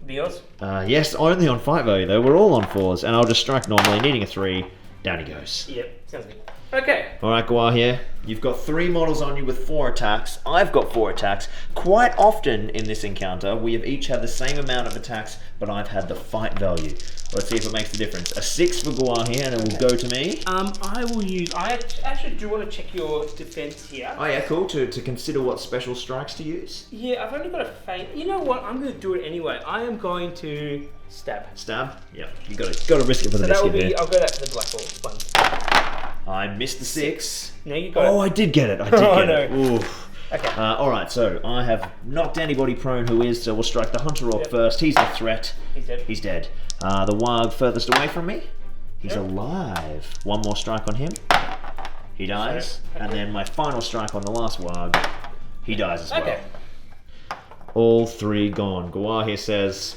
Yours?
Yes, only on fight value though. We're all on 4s, and I'll just strike normally, needing a 3. Down he goes.
Yep, sounds good. Okay.
Alright, Guar here. You've got 3 models on you with 4 attacks. I've got 4 attacks. Quite often in this encounter, we have each had the same amount of attacks, but I've had the fight value. Let's see if it makes a difference. A 6 for Guar here, and it will go to me.
I will use... I actually do want to check your defense here.
Oh yeah, cool. To consider what special strikes to use.
Yeah, I've only got a feint. You know what? I'm going to do it anyway. I am going to stab.
Stab? Yeah. You got to risk it for the
So that will
biscuit
be...
here.
I'll go that for the black hole one.
I missed the 6.
No, you got
Oh,
it.
I did get it. I did
Oh,
get it.
no.
Oof.
Okay.
Alright, so I have knocked anybody prone who is, so we'll strike the Hunter Orc
Yep.
first. He's a threat.
He's dead.
He's dead. The Warg furthest away from me. He's
Yep.
alive. 1 more strike on him. He dies.
Okay.
And then my final strike on the last Warg. He dies as well.
Okay.
All 3 gone. Guar here says,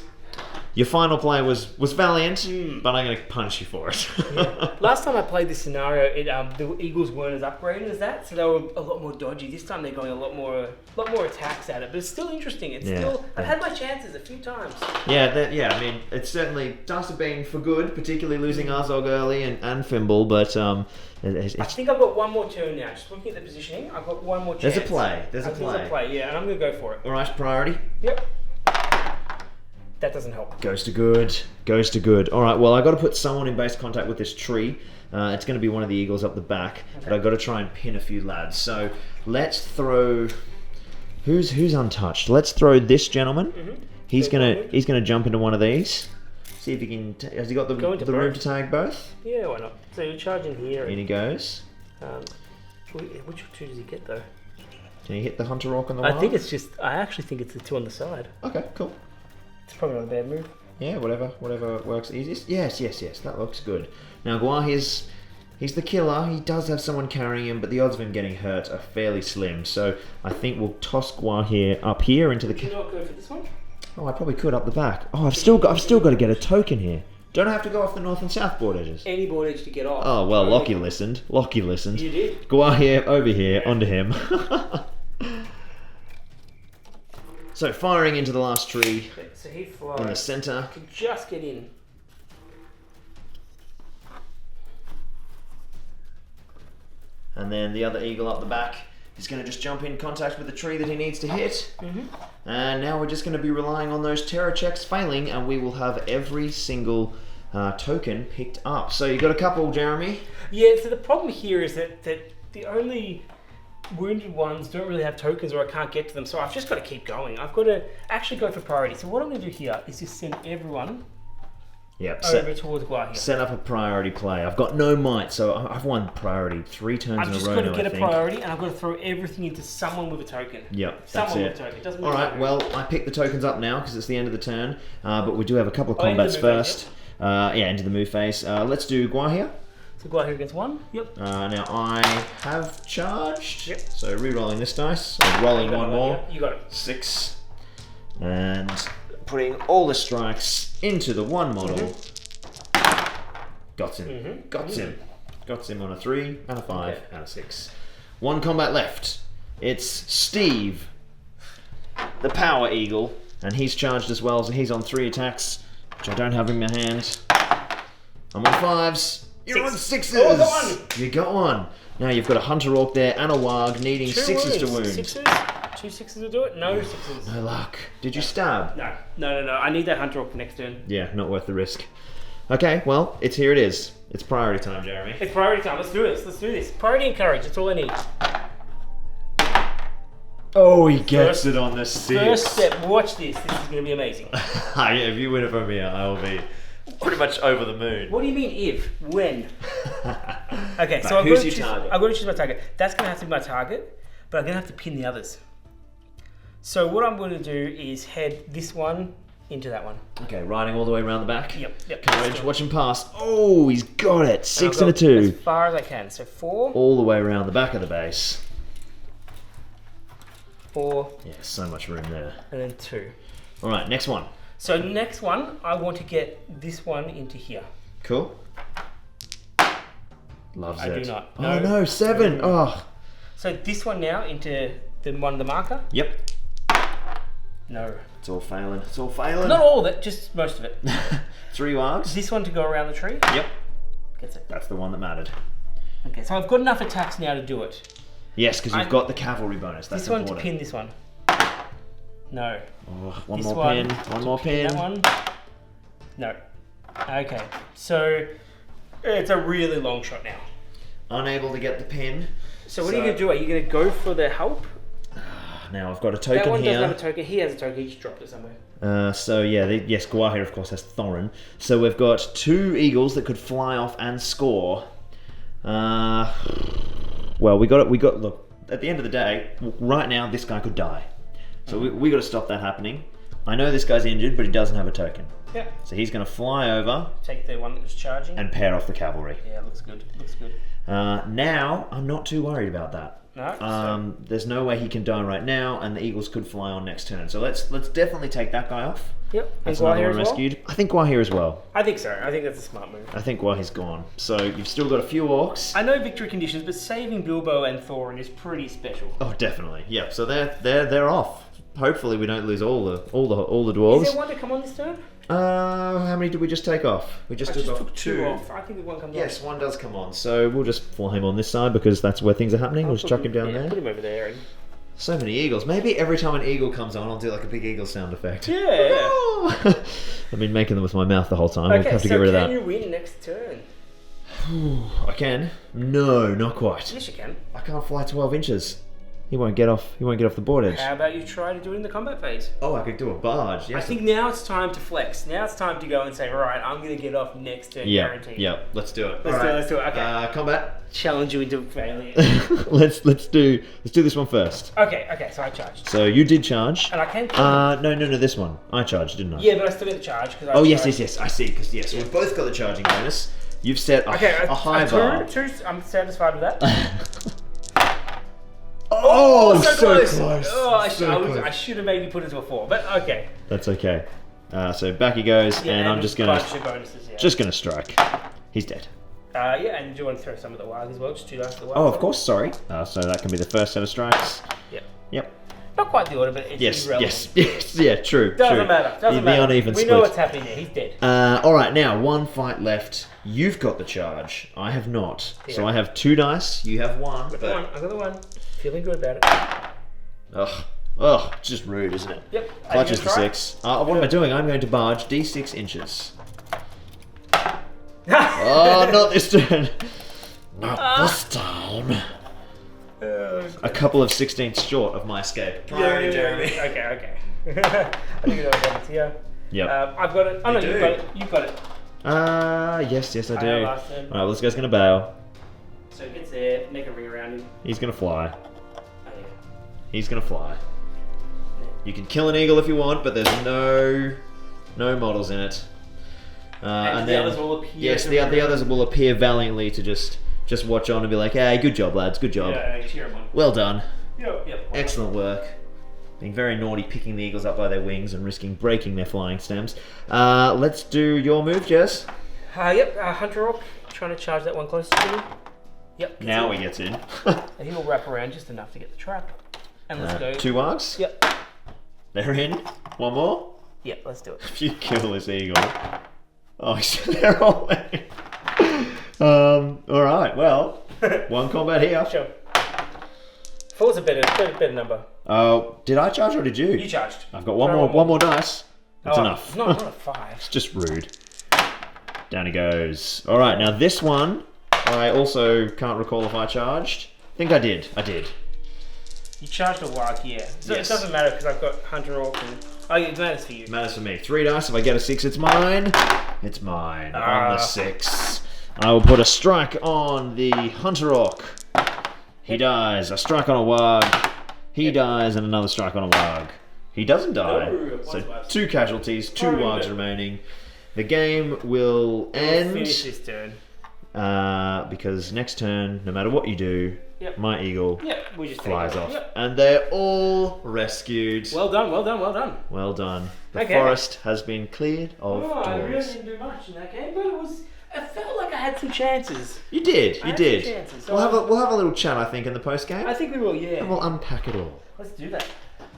your final play was valiant, but I'm going to punish you for it.
Last time I played this scenario, the Eagles weren't as upgraded as that, so they were a lot more dodgy. This time they're going a lot more attacks at it, but it's still interesting. It's still... I've had my chances a few times.
Yeah, I mean, it certainly does have been for good, particularly losing Arzog early and Fimble, but
I think I've got 1 more turn now. Just looking at the positioning, I've got 1 more chance.
There's a play. There's a
I think There's a play, yeah, and I'm going to go for it.
Alright, priority.
Yep. That doesn't help.
Goes to good. Goes to good. Alright, well, I've got to put someone in base contact with this tree. It's going to be one of the eagles up the back, but I've got to try and pin a few lads. So let's throw... Who's untouched? Let's throw this gentleman. He's gonna jump into one of these. See if he can... has he got the room to tag both?
Yeah, why not? So you charge in here.
In he goes.
Which 2 does he get though?
Can he hit the Hunter Orc on the
I
wall?
think it's just... I actually think it's the 2 on the side.
Okay, cool.
It's probably not a bad move.
Yeah, whatever works easiest. Yes, that looks good. Now, Guar, he's the killer. He does have someone carrying him, but the odds of him getting hurt are fairly slim. So I think we'll toss Guar here up here into the...
Can you not go for this one?
Oh, I probably could up the back. Oh, I've still got to get a token here. Don't I have to go off the north and south board edges?
Any board edge to get off.
Oh, well, Lockie listened. You
did?
Guar here, over here, onto him. So, firing into the last tree
Okay, so he flies.
in the center.
Can just get in.
And then the other eagle up the back is going to just jump in contact with the tree that he needs to hit. And now we're just going to be relying on those terror checks failing, and we will have every single token picked up. So you got a couple, Jeremy?
Yeah, so the problem here is that the only wounded ones don't really have tokens, or I can't get to them, so I've just got to keep going. I've got to actually go for priority. So what I'm going to do here is just send everyone
Yep.
over towards Guar here.
Set up a priority play. I've got no might, so I've won priority 3 turns
I've
in a
just
row
got to
now,
get
I
a
think.
priority, and I've got to throw everything into someone with a token.
Yep, that's
Someone with
it.
a token. It doesn't
All right,
matter.
well, I picked the tokens up now because it's the end of the turn, but we do have a couple of
Oh, into
combats
the move
first. Yeah, into the move phase. Let's do Guar here.
So go out here against 1. Yep.
Now I have charged.
Yep.
So re-rolling this dice. I'm rolling
You got
one
it,
more.
yeah, you got it.
6. And putting all the strikes into the one model. Got him. Got him. Got him on a 3 and a 5 and a 6. 1 combat left. It's Steve, the Power Eagle, and he's charged as well, so he's on 3 attacks, which I don't have in my hand. I'm on 5s. You're on 6s.
Oh, I got 1.
You got 1. Now you've got a Hunter Orc there and a Warg needing 6s to wound.
6s? 2 6s to do it? No 6s.
No luck. Did you stab?
No. I need that Hunter Orc for next turn.
Yeah, not worth the risk. Okay, well, here it is. It's priority time, Jeremy.
It's priority time. Let's do this. Let's do this. Priority and courage. That's all I need.
Oh, he gets it on the 6.
First step. Watch this. This is going to be amazing.
Yeah, if you win it from here, I will be pretty much over the moon.
What do you mean if? When? Okay, so
Right,
I've
who's
got to
your
choose.
target?
I've got to choose my target. That's going to have to be my target, but I'm going to have to pin the others. So what I'm going to do is head this one into that one.
Okay, riding all the way around the back.
Yep.
Courage, watch him pass. Oh, he's got it. 6 and a
As
2.
far as I can. So 4,
All the way around the back of the base.
4,
Yeah, so much room there.
and then 2.
All right, next one.
So next one, I want to get this one into here.
Cool. Loves
I
it.
do not.
Oh no, 7. Oh.
So this one now into the one, the marker.
Yep.
No.
It's all failing. It's all failing.
Not all of it, just most of it.
3 Wargs.
This one to go around the tree.
Yep.
Gets it.
That's the one that mattered.
Okay, so I've got enough attacks now to do it.
Yes, because you've got the cavalry bonus. That's
This one
important.
to pin this one. No.
Oh, one
This
more
one
pin. One more pin.
That one. No. Okay, so it's a really long shot now.
Unable to get the pin.
So what are you going to do? Are you going to go for the help?
Now I've got a
That
token
one
here.
doesn't have a token. He has a token. He just dropped it somewhere.
So yeah, yes, Gwahir of course has Thorin. So we've got 2 eagles that could fly off and score. Well, we got. Look, at the end of the day, right now this guy could die. So we got to stop that happening. I know this guy's injured, but he doesn't have a token.
Yeah.
So he's going to fly over
Take the one that was charging.
and pair off the cavalry.
Yeah, looks good. Looks good.
Now I'm not too worried about that.
No.
There's no way he can die right now, and the eagles could fly on next turn. So let's definitely take that guy off.
Yep.
That's
And
another
Gwahir
one
as well?
rescued. I think Gwahir as well.
I think so. I think that's a smart move.
I think Gwahir's gone. So you've still got a few orcs.
I know victory conditions, but saving Bilbo and Thorin is pretty special.
Oh, definitely. Yeah. So they're off. Hopefully we don't lose all the
Is
dwarves.
there one to come on this turn?
How many did we just take off? We just
I
took
just
off
took 2 off. I think the one comes
Yes,
on.
one does come on. So we'll just fly him on this side because that's where things are happening. We'll just chuck him down there.
Put him over there. And...
So many eagles. Maybe every time an eagle comes on, I'll do like a big eagle sound effect.
Yeah.
I've been making them with my mouth the whole time. I'll
Okay,
have to
so
get rid of
can
that.
you win next turn?
I can. No, not quite.
Yes, you can.
I can't fly 12 inches. He won't get off. He won't get off the board edge.
How about you try to do it in the combat phase?
Oh, I could do a barge. Yes.
I think now it's time to flex. Now it's time to go and say, right, I'm going to get off next turn,
Yeah.
guaranteed.
Yeah. Let's do it.
Let's do it. Let's do it. Okay.
Combat.
Challenge you into failure.
let's do this one first.
Okay. So I charged,
So you did charge.
and I can.
No, this one. I charged, didn't I?
Yeah, but I still get the charge because.
Oh yes. I see. Because yes, we've both got the charging bonus. You've set a,
Okay,
a high bar.
two. I'm satisfied with that.
Oh, so
close.
close.
Oh, I
close.
should have maybe put it to a 4, but okay.
That's okay. So back he goes,
Yeah,
and I'm just gonna
bunch of bonuses, yeah.
strike. He's dead.
Yeah, and do you want to throw some of the wild as well? Just 2 dice of the wild.
Oh, of course. Sorry. So that can be the first set of strikes.
Yeah.
Yep.
Not quite the order, but it's irrelevant.
Yes. Yeah. True.
Doesn't
true.
matter. Doesn't
the
matter.
uneven
We
split.
know what's happening there. He's dead.
All right. Now one fight left. You've got the charge. I have not. So
Yeah.
I have 2 dice. You have 1.
I got the one. Feeling good about it.
Ugh. It's just rude, isn't it?
Yep.
Clutches
Are
for
you gonna
6. What am I doing? I'm going to barge D6 inches. Oh, not this turn. Not this time. A couple of 16ths short of my escape. Priority, Jeremy.
Okay. I think another one here.
Yep.
I've got it. Oh no,
You
you've
do.
got it. You've got it.
Yes, I
I
do.
have last turn.
Alright, well, this guy's gonna bail.
So it gets there. Make a ring around him.
He's gonna fly.
Oh, yeah.
He's gonna fly. You can kill an eagle if you want, but there's no models in it.
And the others will appear.
Yes, the others will appear valiantly to just watch on and be like, hey, good job, lads, good job.
Yeah, cheer them on.
Well done.
Yep.
Excellent work. Being very naughty, picking the eagles up by their wings and risking breaking their flying stems. Let's do your move, Jess.
Hunter Orc, trying to charge that one closest to me. Yep.
Now he gets in.
And he'll wrap around just enough to get the trap. And let's go.
2 wargs.
Yep.
They're in. One more.
Yep, let's do it.
If you kill this eagle. Oh, they're all in. Alright, well, 1 combat here.
Sure. 4's a better number.
Oh, did I charge or did you?
You charged.
I've got one more dice. That's enough.
It's not a 5.
It's just rude. Down he goes. Alright, now this one, I also can't recall if I charged. I think I did.
You charged a warg, yeah. So
Yes.
it doesn't matter because I've got Hunter Orc and... Oh, it matters for you.
Matters for me. 3 dice. If I get a 6, it's mine. It's mine. On the 6. I will put a strike on the Hunter Orc. He dies. A strike on a warg. He dies, and another strike on a warg. He doesn't die.
No,
So 2 casualties, 2 wargs remaining. The game will end.
Finish this turn.
Because next turn, no matter what you do, my eagle
We just
flies
take it.
off.
Yep.
And they're all rescued.
Well done.
Well done. The
Okay.
forest has been cleared of
I really
dwarves.
didn't do much in that game, but it felt like I had some chances.
You did.
I
You
had
did.
some chances, so
We'll have a little chat, I think, in the post game,
I think we will, yeah.
and we'll unpack it all.
Let's do that.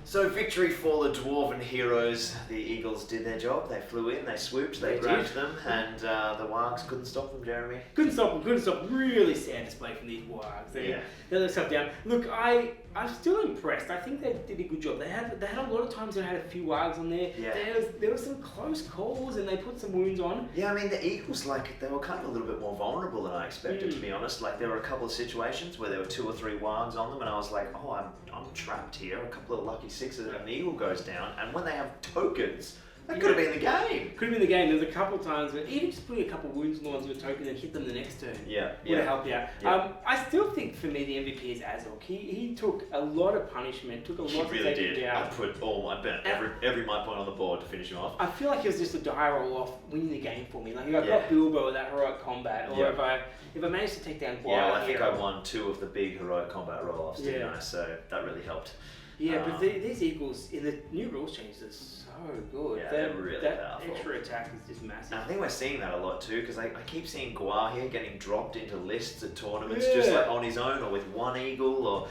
So victory for the dwarven heroes. The eagles did their job. They flew in, they swooped, they grabbed them, and the wargs couldn't stop them, Jeremy.
Couldn't stop. Really sad display from these wargs. They let stuff down. Look, I'm still impressed. I think they did a good job. They had a lot of times they had a few wargs on there.
Yeah.
There was some close calls and they put some wounds on.
Yeah, I mean, the eagles, they were kind of a little bit more vulnerable than I expected, to be honest. Like, there were a couple of situations where there were 2 or 3 wargs on them, and I was like, oh, I'm trapped here. A couple of lucky 6s, and an eagle goes down. And when they have tokens, that could have been the game.
Could have been the game. There's a couple of times where even just putting a couple of wounds on onto a token and hit them the next turn would have helped out.
Yeah.
I still think for me the MVP is Azog. He took a lot of punishment, took a lot to take him down.
I put I bet every mic point on the board to finish him off.
I feel like it was just a die roll off winning the game for me. Like if I got Bilbo with that heroic combat, or if I managed to take down
I think I won 2 of the big heroic combat roll-offs, didn't I? So that really helped.
Yeah, but these eagles in the new rules changes are so good.
Yeah, they're really
that
powerful.
extra attack is just massive.
And I think we're seeing that a lot too, because I keep seeing Guar here getting dropped into lists at tournaments, just like on his own or with 1 eagle, or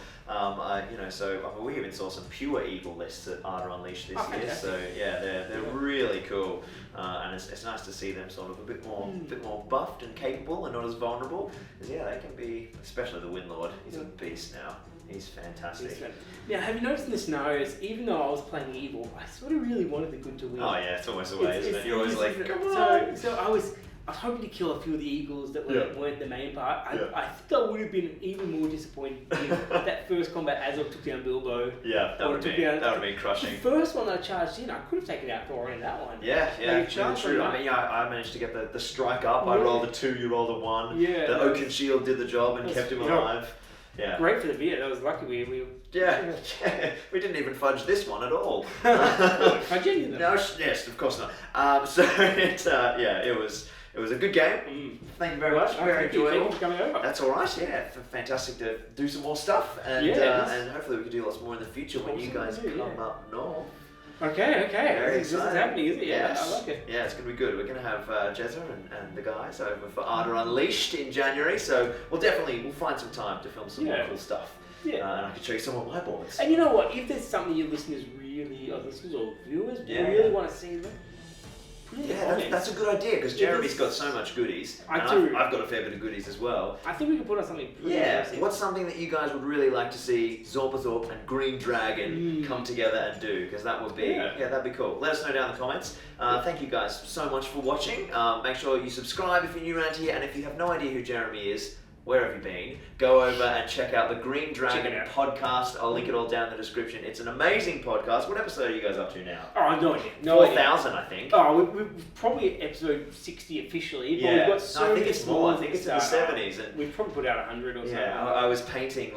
so we even saw some pure eagle lists at Arda Unleashed this year.
Fantastic.
So yeah, they're really cool, and it's nice to see them sort of a bit more buffed and capable and not as vulnerable. Because they can be, especially the Windlord. He's a beast now. He's fantastic.
Now, have you noticed in the scenarios, even though I was playing evil, I sort of really wanted the good to win.
Oh yeah, it's almost the way, isn't it? You're always like, come on.
So I was hoping to kill a few of the eagles that weren't the main part. I think I would have been even more disappointed if that first combat Azog took down Bilbo.
Yeah, that would have been crushing.
The first one that I charged in, I could have taken out Thorin in that one.
Yeah,
Like,
true. I mean, I managed to get the strike up. I rolled a 2, you rolled a 1.
Yeah,
the Oaken Shield did the job and kept him alive. Yeah.
Great for the beer. That was lucky we
we didn't even fudge this one at all.
Fudging them.
No, yes, of course not. So it was a good game. Thank you very much. Very enjoyable.
Thank you for coming over.
That's all right. Yeah, fantastic to do some more stuff, and hopefully we can do lots more in the future when you guys come up north.
Okay.
Very
This is
exciting.
happening, is it? Yeah,
Yes.
I like it.
Yeah, it's going to be good. We're going to have Jezza and the guys over for Arda Unleashed in January, so we'll find some time to film some more cool stuff.
Yeah.
And I can show you some of my boards.
And you know what? If there's something your listeners or viewers really want to see,
That's a good idea, because Jeremy's got so much goodies.
I do.
I've got a fair bit of goodies as well.
I think we can put on something pretty impressive.
What's something that you guys would really like to see Zorpazorp and Green Dragon come together and do? Because that would be, that'd be cool. Let us know down in the comments. Thank you guys so much for watching. Make sure you subscribe if you're new around here, and if you have no idea who Jeremy is, where have you been? Go over and check out the Green Dragon
it out.
podcast. I'll link it all down in the description. It's an amazing podcast. What episode are you guys up to now?
Oh, no idea. No idea.
4,000, I think.
Oh, we're probably at episode 60 officially, but
Yeah.
we've got so
No, I think
many
it's more. I think it's in the
small-
70s. And
We've probably put out 100 or something.
yeah, I was painting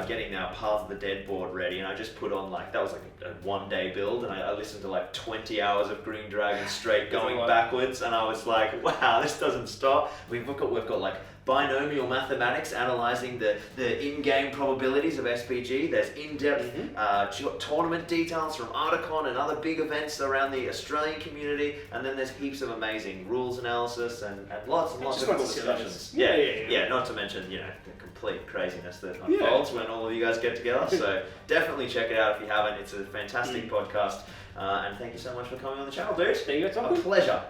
getting our Path of the Dead board ready, and I just put on that was a 1-day build, and I listened to 20 hours of Green Dragon straight going backwards, and I was like, wow, this doesn't stop. We've got binomial mathematics analyzing the in-game probabilities of SPG. There's in-depth tournament details from Articon and other big events around the Australian community, and then there's heaps of amazing rules analysis and lots and lots of cool discussions. Yeah. Not to mention the complete craziness that unfolds when all of you guys get together. So definitely check it out if you haven't. It's a fantastic podcast. And thank you so much for coming on the channel, dude.
There you go, Tom.
A pleasure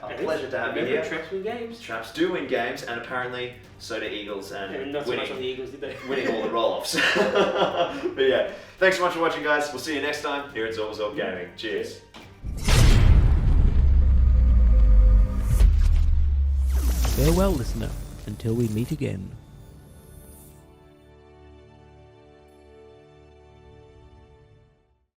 to have you here.
Traps win games.
Traps do win games, and apparently so do Eagles, and
Not so much on the Eagles, did they?
winning all the roll-offs. But yeah, thanks so much for watching, guys. We'll see you next time here at Zorpazorp Gaming. Cheers.
Farewell, listener, until we meet again.